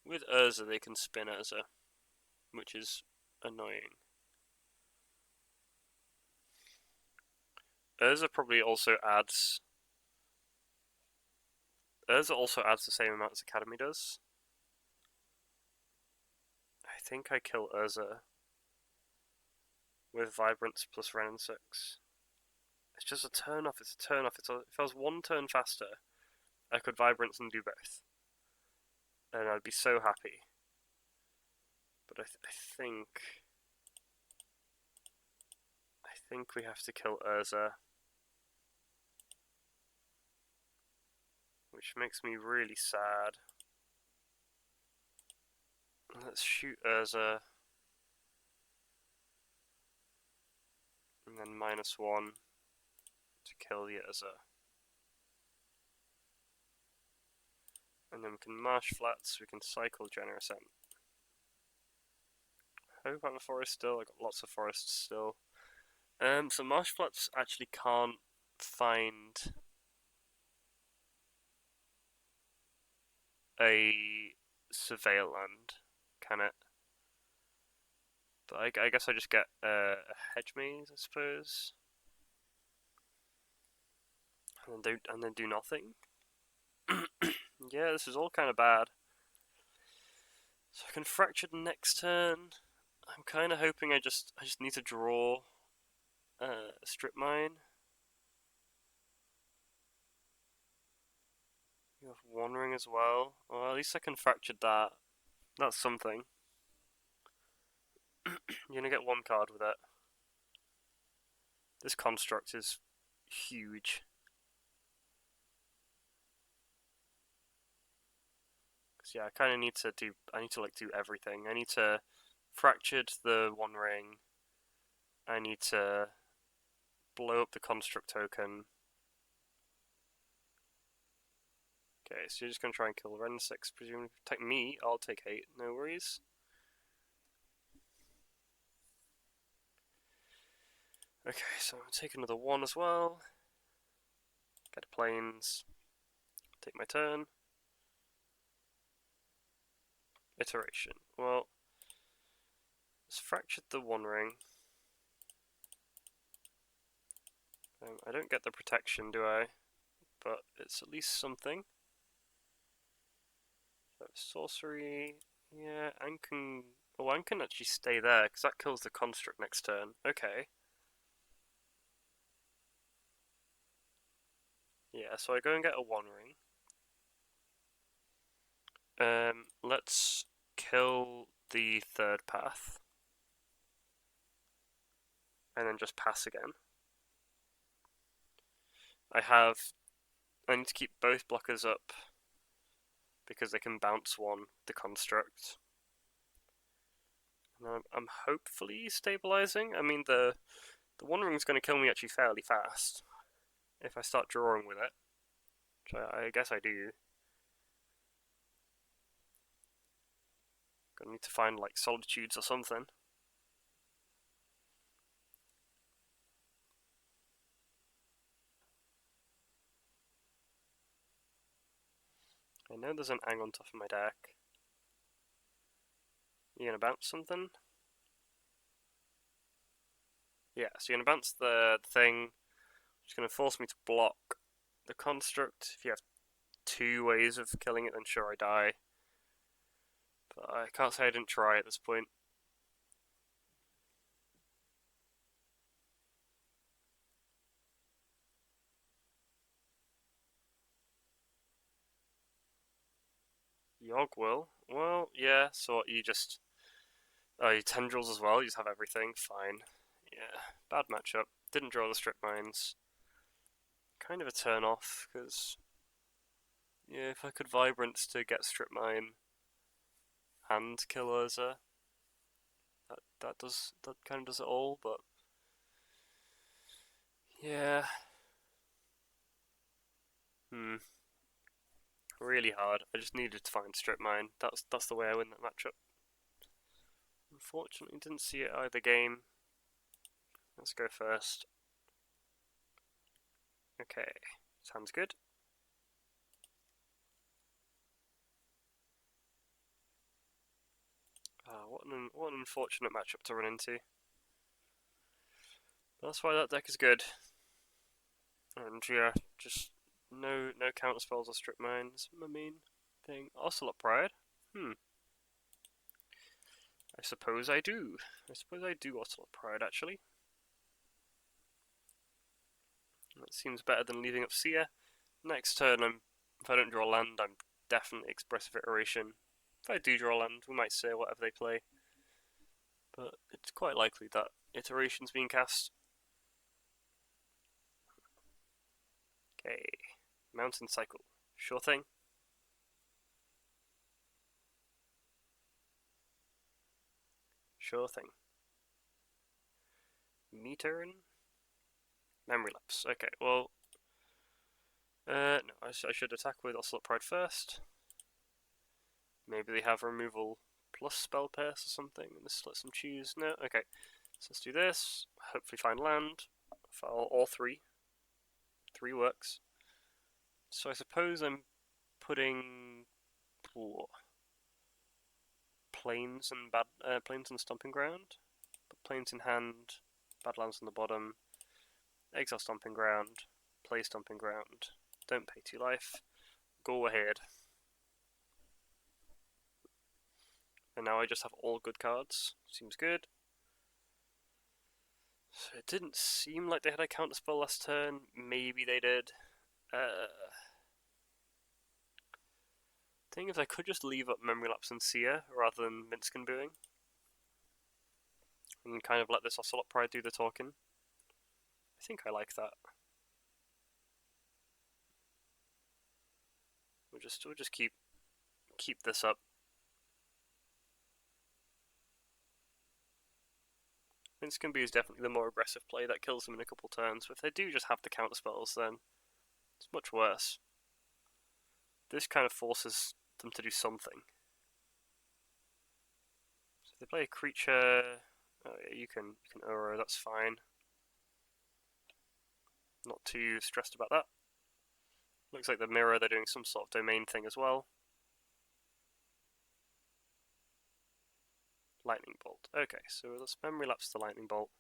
With Urza they can spin Urza, which is annoying. Urza probably also adds. Urza also adds the same amount as Academy does. I think I kill Urza with Vibrance plus Ren and 6. It's just a turn off, it's a turn off. If I was one turn faster, I could Vibrance and do both. And I'd be so happy. But I think we have to kill Urza. Which makes me really sad. Let's shoot Urza. And then -1 to kill the Urza. And then we can marsh flats, we can cycle Generous End. I hope I have a forest still, I got lots of forests still. So marsh flats actually can't find a surveil land, can it? But I guess I just get a hedge maze, I suppose. And then do nothing. Yeah, this is all kind of bad. So I can fracture the next turn. I'm kind of hoping I just need to draw a strip mine. You have Wandering as well. Well, at least I can fracture that. That's something. You're gonna get one card with it. This construct is huge. Cause yeah, I kind of need to do. I need to like do everything. I need to fractured the One Ring. I need to blow up the construct token. Okay, so you're just gonna try and kill Ren 6, presumably protect me. I'll take 8. No worries. Okay, so I'm gonna take another 1 as well. Get planes. Take my turn. Iteration. Well, it's fractured the One Ring. I don't get the protection, do I? But it's at least something. So sorcery. Yeah, Anne can. Oh, Anne can actually stay there because that kills the construct next turn. Okay. Yeah, so I go and get a One Ring. Let's kill the third path. And then just pass again. I need to keep both blockers up because they can bounce one, the construct. And I'm hopefully stabilizing. I mean, the One Ring's going to kill me actually fairly fast if I start drawing with it, which I guess I do. Gonna need to find like solitudes or something. I know there's an Ang on top of my deck. You gonna bounce something? Yeah, so you're gonna bounce the thing, which is gonna force me to block the construct. If you have 2 ways of killing it, then sure I die. But I can't say I didn't try at this point. Yogg will? Well, yeah, so you just... Oh, you tendrils as well, you just have everything, fine. Yeah, bad matchup. Didn't draw the strip mines. Kind of a turn off, because... Yeah, if I could Vibrance to get strip mine and kill Urza, that kind of does it all, but... Yeah. Really hard. I just needed to find strip mine. That's the way I win that matchup. Unfortunately, didn't see it either game. Let's go first. Okay, sounds good. What an unfortunate matchup to run into. That's why that deck is good. And yeah, just no counter spells or strip mines. My main thing. Ocelot Pride. I suppose I do. I suppose I do Ocelot Pride actually. That seems better than leaving up Seer. Next turn, if I don't draw land, I'm definitely Expressive Iteration. If I do draw land, we might say whatever they play. But it's quite likely that Iteration's being cast. Okay. Mountain Cycle. Sure thing. Sure thing. Me turn. Memory Lapse. Okay, well... no, I should attack with Ocelot Pride first. Maybe they have removal plus Spell Pierce or something, and this lets them choose. No? Okay. So let's do this. Hopefully find land. File all three. 3 works. So I suppose I'm putting... Ooh, Plains and Stomping Ground. Put Plains in hand. Badlands on the bottom. Exile Stomping Ground. Play Stomping Ground. Don't pay 2 life. Go ahead. And now I just have all good cards. Seems good. So it didn't seem like they had a counterspell last turn. Maybe they did. Thing is, I could just leave up Memory Lapse and Seer rather than Minsc and Booing. And kind of let this Ocelot Pride do the talking. I think I like that. We'll just keep this up. Minsc and Boo is definitely the more aggressive play that kills them in a couple turns, but if they do just have the counterspells, then it's much worse. This kind of forces them to do something. So if they play a creature, oh yeah, you can Uro, that's fine. Not too stressed about that. Looks like the mirror, they're doing some sort of domain thing as well. Lightning Bolt. Okay, so let's Memory Lapse the Lightning Bolt.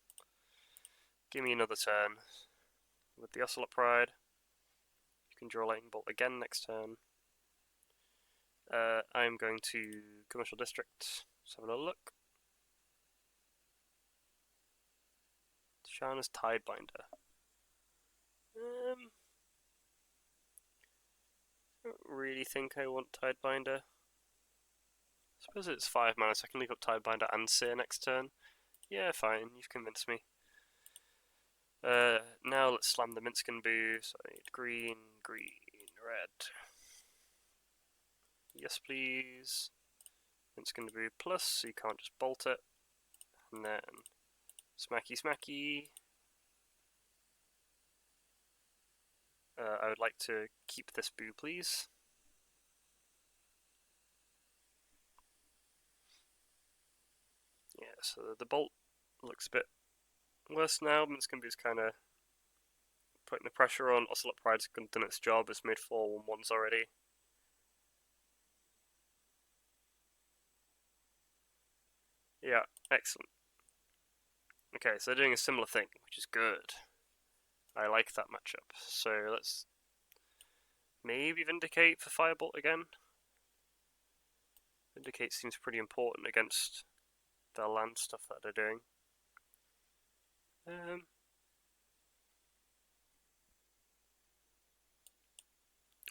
Give me another turn. With the Ocelot Pride, you can draw Lightning Bolt again next turn. I'm going to Commercial District. Let's have a little look. Shana's Tidebinder. I don't really think I want Tidebinder. I suppose it's 5 mana, so I can leave up Tidebinder and Seer next turn. Yeah, fine, you've convinced me. Now let's slam the Minsc and Boo. So I need green, red. Yes, please. Minsc and Boo plus, so you can't just bolt it. And then smacky. I would like to keep this Boo, please. Yeah, so the bolt looks a bit worse now. Minsc and Boo's kind of putting the pressure on. Ocelot Pride's done its job. It's made 4 1-1s already. Yeah, excellent. Okay, so they're doing a similar thing, which is good. I like that matchup. So let's maybe Vindicate for Firebolt again. Vindicate seems pretty important against the land stuff that they're doing.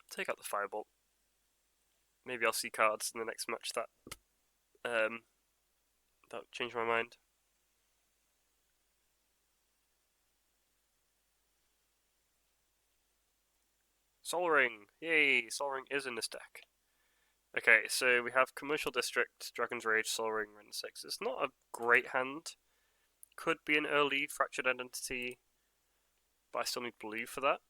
Take out the Firebolt. Maybe I'll see cards in the next match that change my mind. Sol Ring! Yay! Sol Ring is in this deck. Okay, so we have Commercial District, Dragon's Rage, Sol Ring, Ren 6. It's not a great hand. Could be an early Fractured Identity, but I still need blue for that.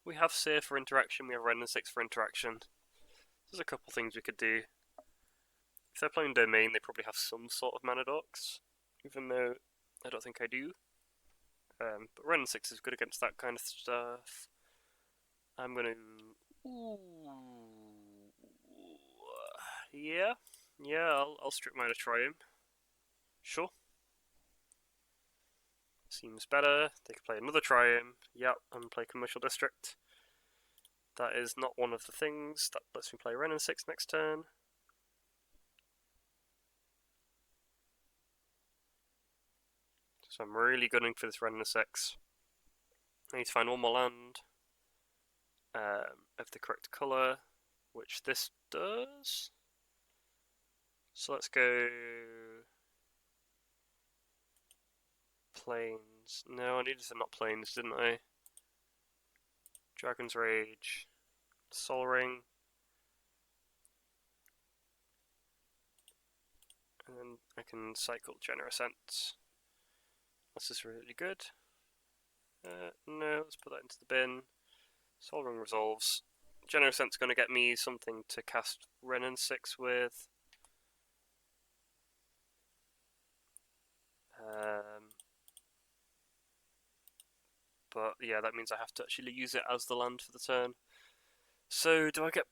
We have Seer for interaction, we have Ren 6 for interaction. There's a couple things we could do. If they're playing Domain, they probably have some sort of mana dorks, even though I don't think I do. But Ren 6 is good against that kind of stuff. I'm gonna... Ooh. Yeah, I'll strip mine to try him. Sure. Seems better. They can play another triumph. Yep, and play Commercial District. That is not one of the things that lets me play Ren and 6 next turn. So I'm really gunning for this Ren and 6. I need to find one more land of the correct colour, which this does. So let's go Plains. No, I needed to not Plains, didn't I? Dragon's Rage, Sol Ring, and then I can cycle Generous Ents. This is really good. No, let's put that into the bin. Sol Ring resolves. Generous Ent's going to get me something to cast Ren and 6 with. But yeah, that means I have to actually use it as the land for the turn. So, do I get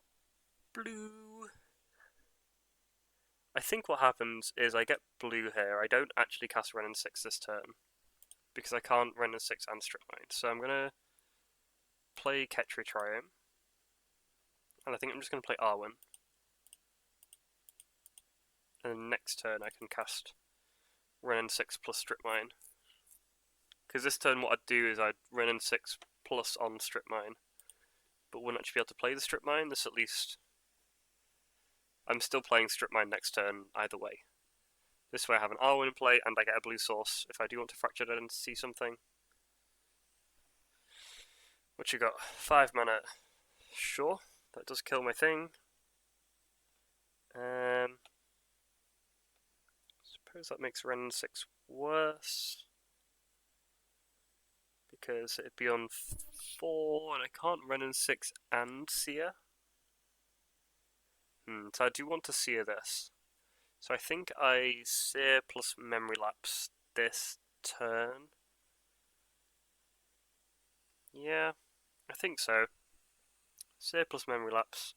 blue? I think what happens is I get blue here. I don't actually cast Ren and 6 this turn, because I can't Ren and 6 and Strip Mine. So I'm going to play Ketri Triumph, and I think I'm just going to play Arwen. And next turn I can cast Ren and 6 plus Strip Mine. Because this turn what I'd do is I'd Ren and 6 plus on Strip Mine, but wouldn't actually be able to play the Strip Mine. This at least... I'm still playing Strip Mine next turn either way. This way I have an Arwen in play and I get a blue source if I do want to Fractured Identity something. What you got? 5 mana. Sure, that does kill my thing. Suppose that makes Ren 6 worse, because it'd be on 4 and I can't Ren 6 and Seer. So I do want to Seer this. So I think I Seer plus Memory Lapse this turn. Yeah, I think so. Seer plus Memory Lapse.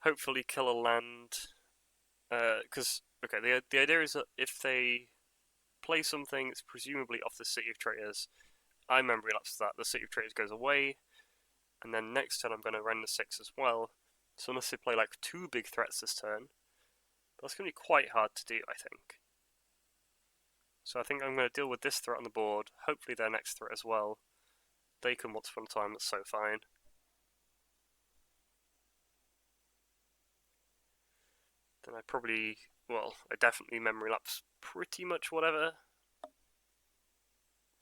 Hopefully kill a land. Because, okay, the idea is that if they play something that's presumably off the City of Traitors, I Memory Lapse that, the City of Traitors goes away, and then next turn I'm going to Ren the 6 as well. So unless they play like 2 big threats this turn, that's going to be quite hard to do, I think. So I think I'm going to deal with this threat on the board, hopefully their next threat as well. They can once upon a time, that's so fine. Then I probably, well, I definitely Memory Lapse pretty much whatever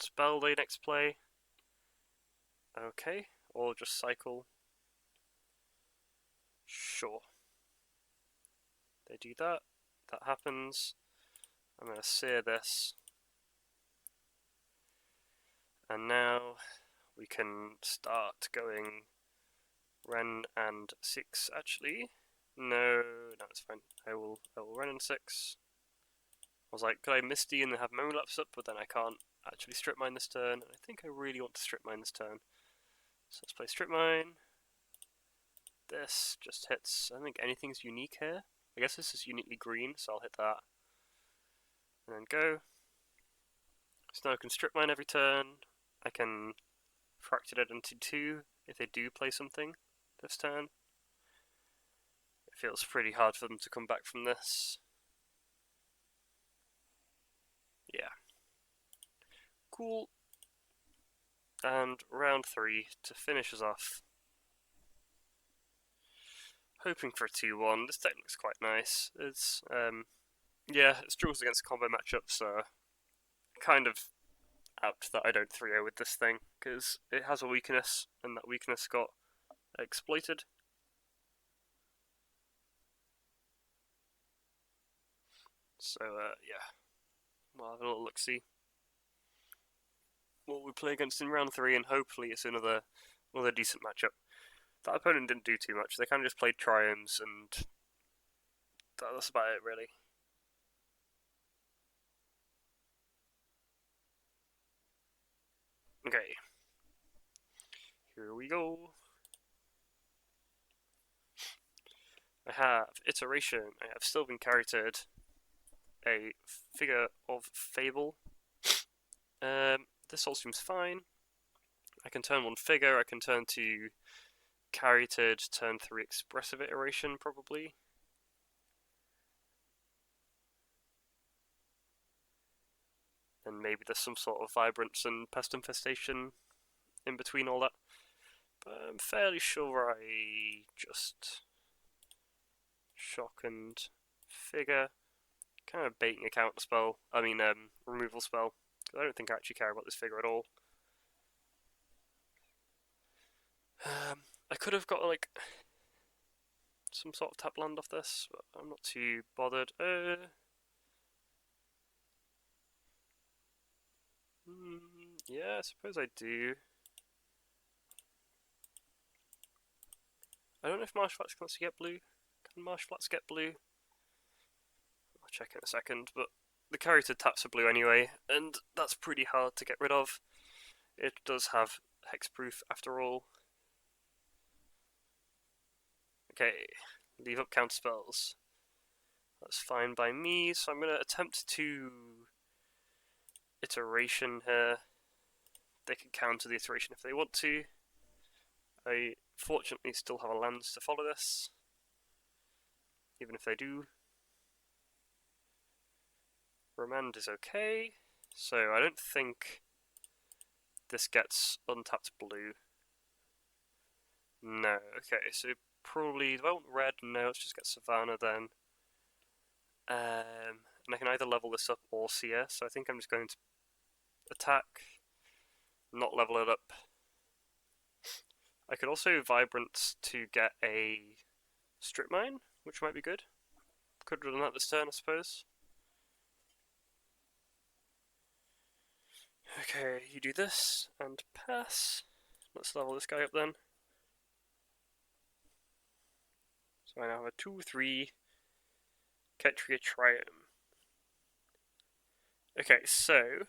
spell they next play. Okay, or just cycle. Sure. They do that, that happens. I'm going to Sear this. And now we can start going Ren and 6 actually. No, it's fine. I will Ren and 6. I was like, could I Misty and then have Memory Lapse up, but then I can't actually Strip Mine this turn, and I think I really want to Strip Mine this turn. So let's play Strip Mine. This just hits, I don't think anything's unique here. I guess this is uniquely green, so I'll hit that. And then go. So now I can Strip Mine every turn. I can Fractured Identity 2 if they do play something this turn. It feels pretty hard for them to come back from this. Yeah. Cool. And round 3 to finish us off. Hoping for a 2-1. This deck looks quite nice. It's, yeah, it's draws against combo matchups, so kind of apt that I don't 3-0 with this thing, because it has a weakness, and that weakness got exploited. So, yeah. We'll have a little look-see what we play against in round 3, and hopefully it's another decent matchup. That opponent didn't do too much. They kind of just played triumphs, and that's about it, really. Okay. Here we go. I have Iteration, I have Sylvan Caryatid, a Figure of Fable, This all seems fine. I can turn 1 figure, I can turn 2 Caryatid, turn 3 Expressive Iteration, probably. And maybe there's some sort of Vibrance and Pest Infestation in between all that. But I'm fairly sure I just shock and figure. Kind of baiting a counter spell, removal spell. I don't think I actually care about this figure at all. I could have got like some sort of tap land off this, but I'm not too bothered. Yeah, I suppose I do. I don't know if Marsh Flats wants to get blue. Can Marsh Flats get blue? I'll check in a second, but the Caryatid taps for blue anyway, and that's pretty hard to get rid of. It does have hexproof after all. Okay, leave up counter spells. That's fine by me, so I'm going to attempt to iteration here. They can counter the iteration if they want to. I fortunately still have a lands to follow this, even if they do. Remand is okay, so I don't think this gets untapped blue. No, okay, so probably, do I want red? No, let's just get Savannah then. And I can either level this up or CS, so I think I'm just going to attack, not level it up. I could also Vibrance to get a Strip Mine, which might be good. Could have done that this turn, I suppose. Okay, you do this, and pass. Let's level this guy up then. So I now have a 2-3 Ketria Triome. Okay, so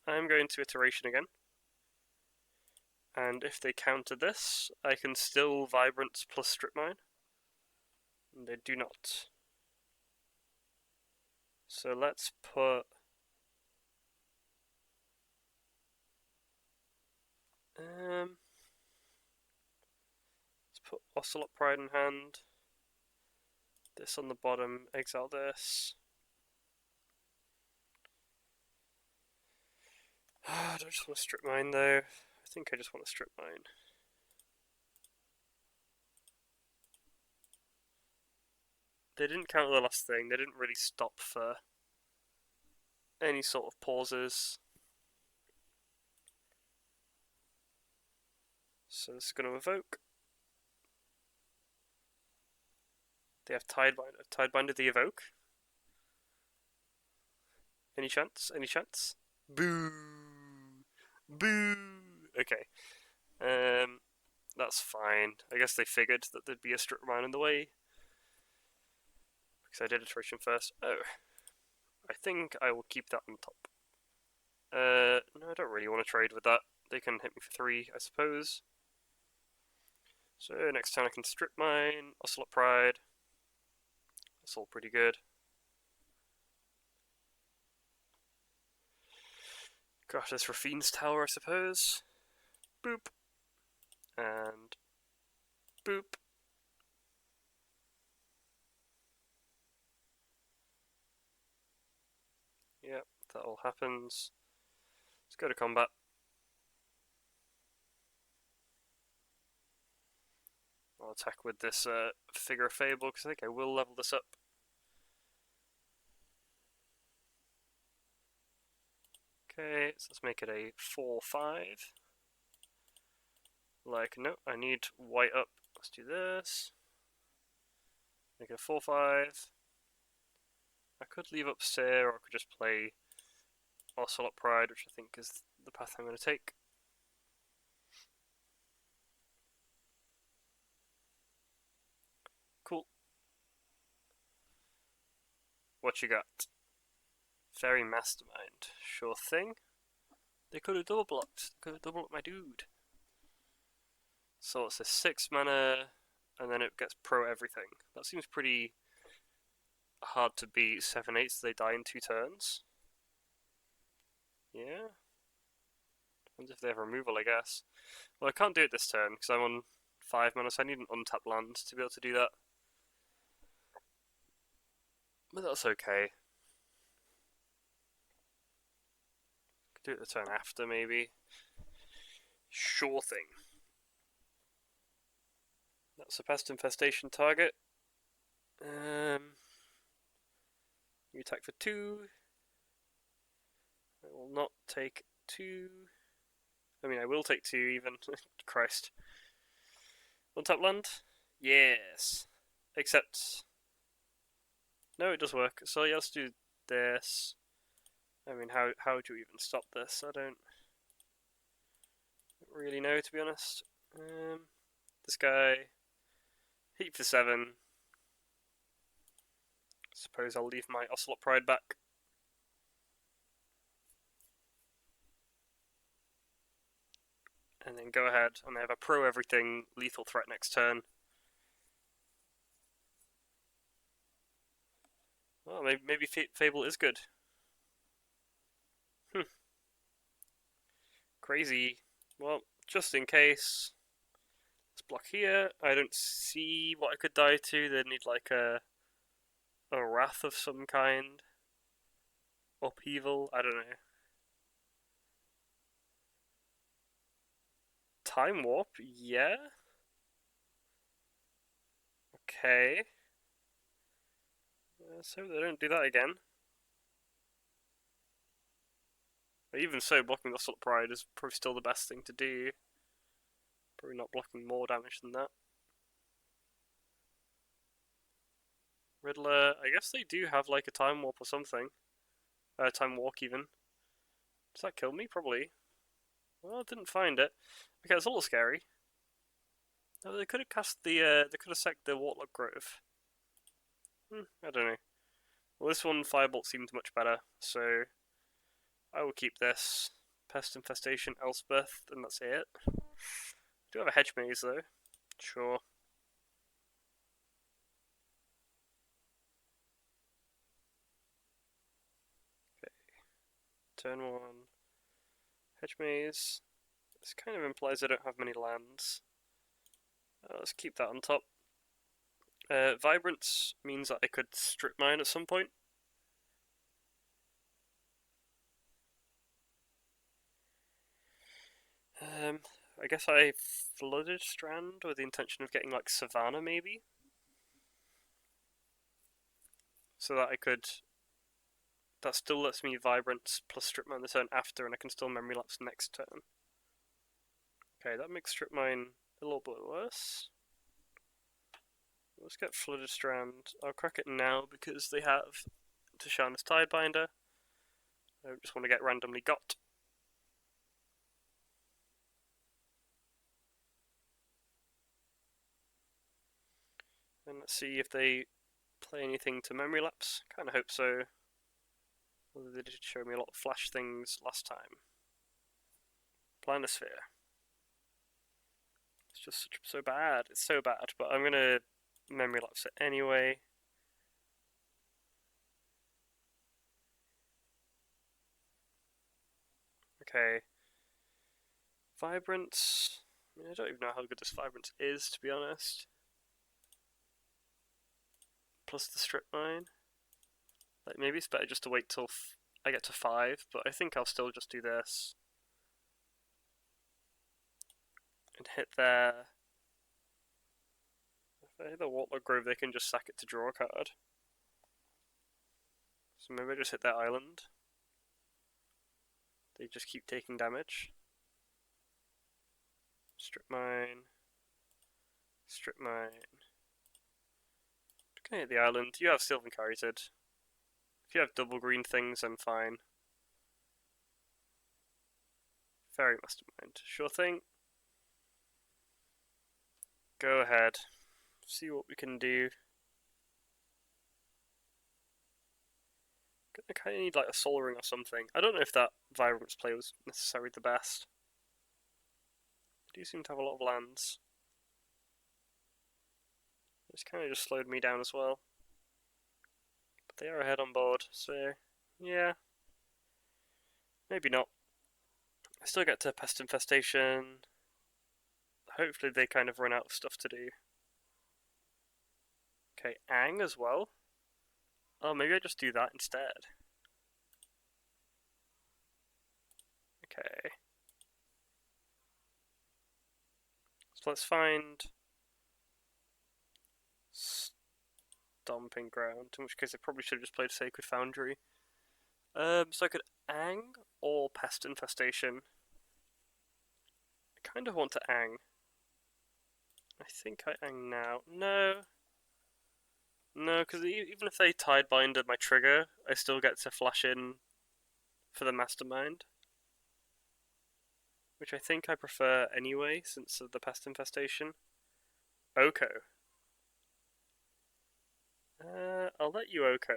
I'm going to Iteration again. And if they counter this, I can still Vibrance plus Strip Mine. And they do not. So let's put... let's put Ocelot Pride in hand. This on the bottom, exile this. Do I just want to Strip Mine though? I think I just want to Strip Mine. They didn't counter the last thing, they didn't really stop for any sort of pauses. So this is going to evoke. They have Tidebinder. Tidebinder the evoke. Any chance? Any chance? Boo! Boo! Okay. That's fine. I guess they figured that there'd be a Strip Mine in the way. Because I did iteration first. Oh. I think I will keep that on top. No, I don't really want to trade with that. They can hit me for 3, I suppose. So next turn I can Strip Mine, Ocelot Pride. That's all pretty good. Gosh, this Rafine's Tower, I suppose. Boop. And boop. Yep, that all happens. Let's go to combat. I'll attack with this Figure of Fable, because I think I will level this up. Okay, so let's make it a 4-5. Like, no, I need white up. Let's do this. Make it a 4-5. I could leave up Seer, or I could just play Ocelot Pride, which I think is the path I'm going to take. Cool. What you got? Fairy Mastermind. Sure thing. They could have double blocked. They could have double blocked my dude. So it's a 6 mana, and then it gets pro everything. That seems pretty hard to beat. 7/8, they die in 2 turns. Yeah. Depends if they have removal, I guess. Well, I can't do it this turn because I'm on 5 mana, so I need an untapped land to be able to do that. But that's okay. Could do it the turn after, maybe. Sure thing. That's a pest infestation target. You attack for 2. I will not take 2. I mean, I will take 2 even. Christ. Untap land? Yes. Except... No, it does work. So yeah, let's do this. I mean, how do you even stop this? I don't really know, to be honest. This guy... Heat for 7. Suppose I'll leave my Ocelot Pride back. And then go ahead, and I have a pro everything lethal threat next turn. Well, maybe Fable is good. Crazy. Well, just in case. Let's block here. I don't see what I could die to. They'd need like a wrath of some kind. Upheaval, I don't know. Time warp, yeah. Okay. Let's hope they don't do that again. But even so, blocking the Assault Pride is probably still the best thing to do. Probably not blocking more damage than that. Riddler, I guess they do have like a time warp or something. Time walk even. Does that kill me? Probably. Well, I didn't find it. Okay, it's a little scary. No, they could have cast the, they could have sacked the Warlock Grove. I don't know. Well, this one, Firebolt seems much better, so I will keep this. Pest Infestation, Elspeth, and that's it. I do have a Hedge Maze though. Sure. Okay. Turn 1. Hedge Maze. This kind of implies I don't have many lands. Let's keep that on top. Vibrance means that I could strip mine at some point. I guess I flooded Strand with the intention of getting like Savannah maybe? So that I could... That still lets me Vibrance plus strip mine the turn after, and I can still memory lapse next turn. Okay, that makes strip mine a little bit worse. Let's get Flooded Strand. I'll crack it now because they have Tashana's Tidebinder. I just want to get randomly got. And let's see if they play anything to memory lapse. Kinda hope so. Although they did show me a lot of flash things last time. Planisphere. It's just so bad. It's so bad, but I'm gonna memory lapse it anyway. Okay. Vibrance. I mean, I don't even know how good this Vibrance is, to be honest. Plus the strip mine. Like, maybe it's better just to wait till I get to 5, but I think I'll still just do this. And hit there. If I hit the Warlock Grove, they can just sack it to draw a card. So maybe I just hit that island. They just keep taking damage. Strip mine. Strip mine. Okay, hit the island. You have Sylvan Caryatid. If you have double green things, I'm fine. Fairy Mastermind. Sure thing. Go ahead. See what we can do. I kind of need like a Soul Ring or something. I don't know if that Vibrance play was necessarily the best. I do seem to have a lot of lands. It's kind of just slowed me down as well. But they are ahead on board, so yeah. Maybe not. I still get to Pest Infestation. Hopefully they kind of run out of stuff to do. Okay, Ang as well. Oh, maybe I just do that instead. Okay. So let's find Stomping Ground, in which case I probably should have just played Sacred Foundry. So I could Ang or Pest Infestation. I kind of want to Ang. I think I Ang now. No. No, because even if they Tidebinder my trigger, I still get to flash in for the Mastermind. Which I think I prefer anyway, since of the Pest Infestation. Oko. I'll let you Oko.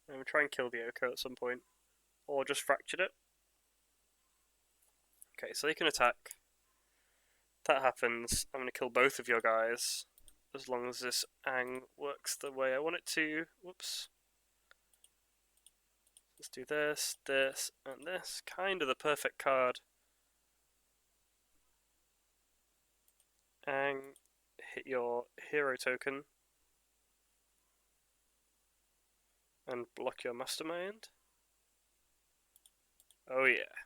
I'm gonna try and kill the Oko at some point. Or just fractured it. Okay, so they can attack. If that happens, I'm gonna kill both of your guys. As long as this Ang works the way I want it to. Whoops. Let's do this, this, and this. Kind of the perfect card. Ang, hit your hero token. And block your Mastermind. Oh yeah.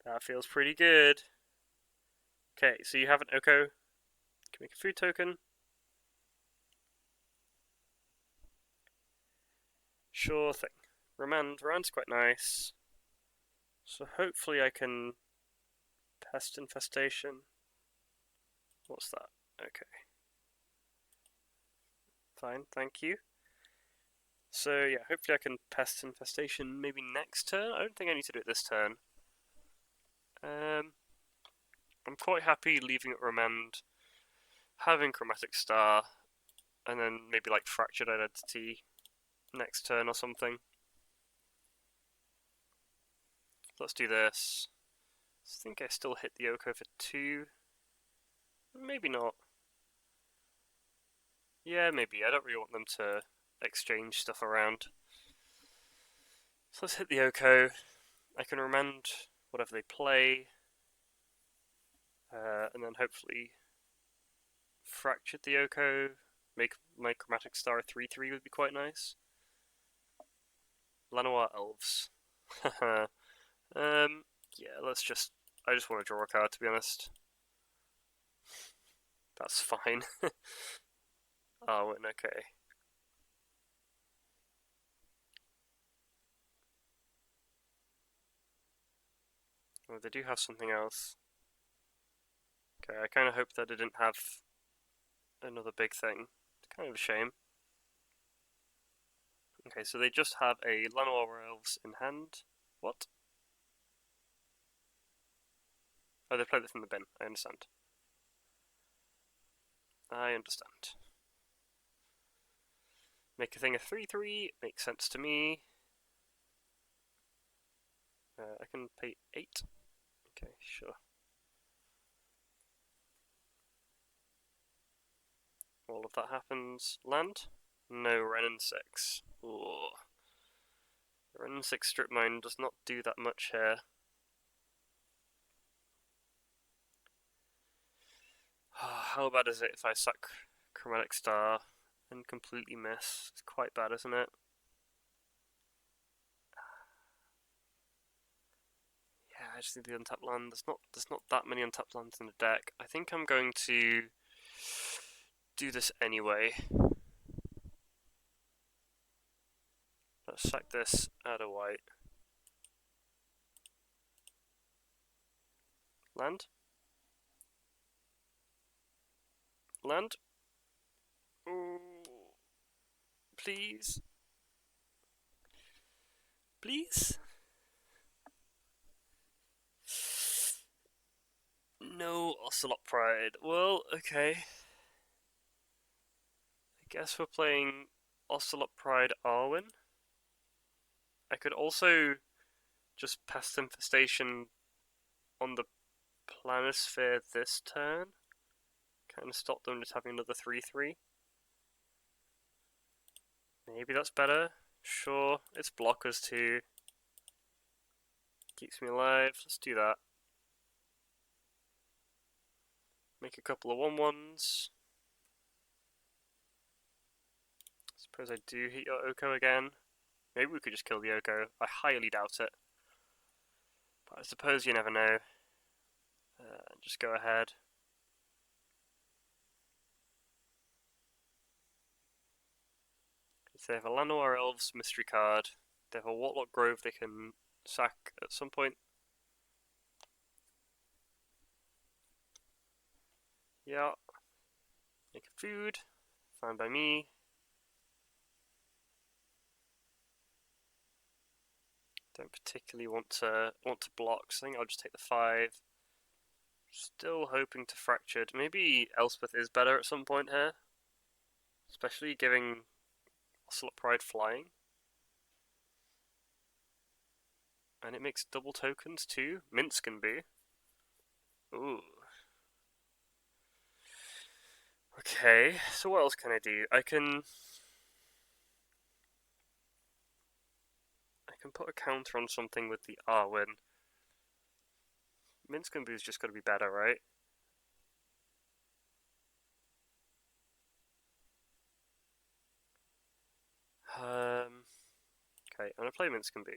That feels pretty good. Okay, so you have an Oko. You can make a food token. Sure thing. Rand's quite nice. So hopefully I can Pest Infestation. What's that? Okay. Fine, thank you. So yeah, hopefully I can Pest Infestation maybe next turn. I don't think I need to do it this turn. I'm quite happy leaving it Remand, having Chromatic Star, and then maybe like Fractured Identity next turn or something. Let's do this. I think I still hit the Oko for 2. Maybe not. Yeah, maybe. I don't really want them to exchange stuff around. So let's hit the Oko. I can remand whatever they play. And then hopefully fractured the Oko. Make my Chromatic Star a 3/3 would be quite nice. Lanoir Elves. Yeah, let's just... I just want to draw a card, to be honest. That's fine. Oh, okay. Oh, they do have something else. Okay, I kind of hope that it didn't have another big thing. It's kind of a shame. Okay, so they just have a Lanoir Elves in hand. What? Oh, they played it from the bin. I understand. I understand. Make a thing a 3/3. Makes sense to me. I can pay 8. Okay, sure. All of that happens. Land? No, Renin 6. Ooh. Renin 6 Strip Mine does not do that much here. How bad is it if I suck Chromatic Star and completely miss? It's quite bad, isn't it? Yeah, I just need the untapped land. There's not that many untapped lands in the deck. I think I'm going to do this anyway. Let's sack this, add a white. Land? Land? Ooh. Please? Please? No Ocelot Pride. Well, okay. I guess we're playing Ocelot Pride Arwen. I could also just Pest Infestation on the Planisphere this turn. Kind of stop them just having another 3/3. Maybe that's better. Sure, it's blockers too. Keeps me alive. Let's do that. Make a couple of 1/1s. Suppose I do hit your Oko again. Maybe we could just kill the Oko. I highly doubt it. But I suppose you never know. Just go ahead. If they have a Llanowar Elves mystery card, they have a Warlock Grove they can sack at some point. Yeah. Make a food. Fine by me. Don't particularly want to block, so I think I'll just take the 5. Still hoping to fractured. Maybe Elspeth is better at some point here. Especially giving Ocelot Pride flying. And it makes double tokens too. Minsk and Boo. Ooh. Okay, so what else can I do? I can put a counter on something with the Arwen. Minsk and Boo's just got to be better, right? Okay, I'm gonna play Minsk and Boo.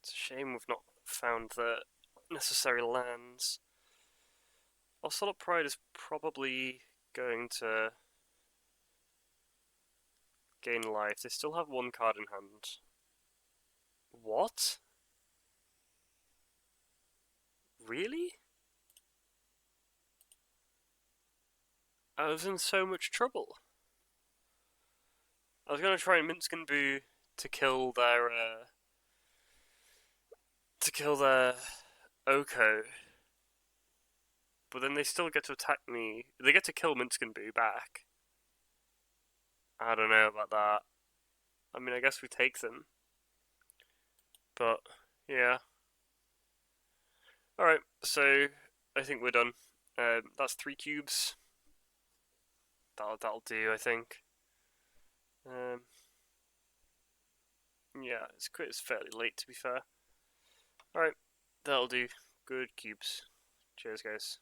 It's a shame we've not found the necessary lands. Ocelot Pride is probably going to gain life. They still have 1 card in hand. What? Really? I was in so much trouble. I was gonna try and Minsk and Boo to kill their Oko, but then they still get to attack me. They get to kill Minsk and Boo back. I don't know about that. I mean, I guess we take them, but yeah. All right, so I think we're done. That's 3 cubes. That'll do, I think. Yeah, it's fairly late to be fair. Alright, that'll do. Good cubes. Cheers, guys.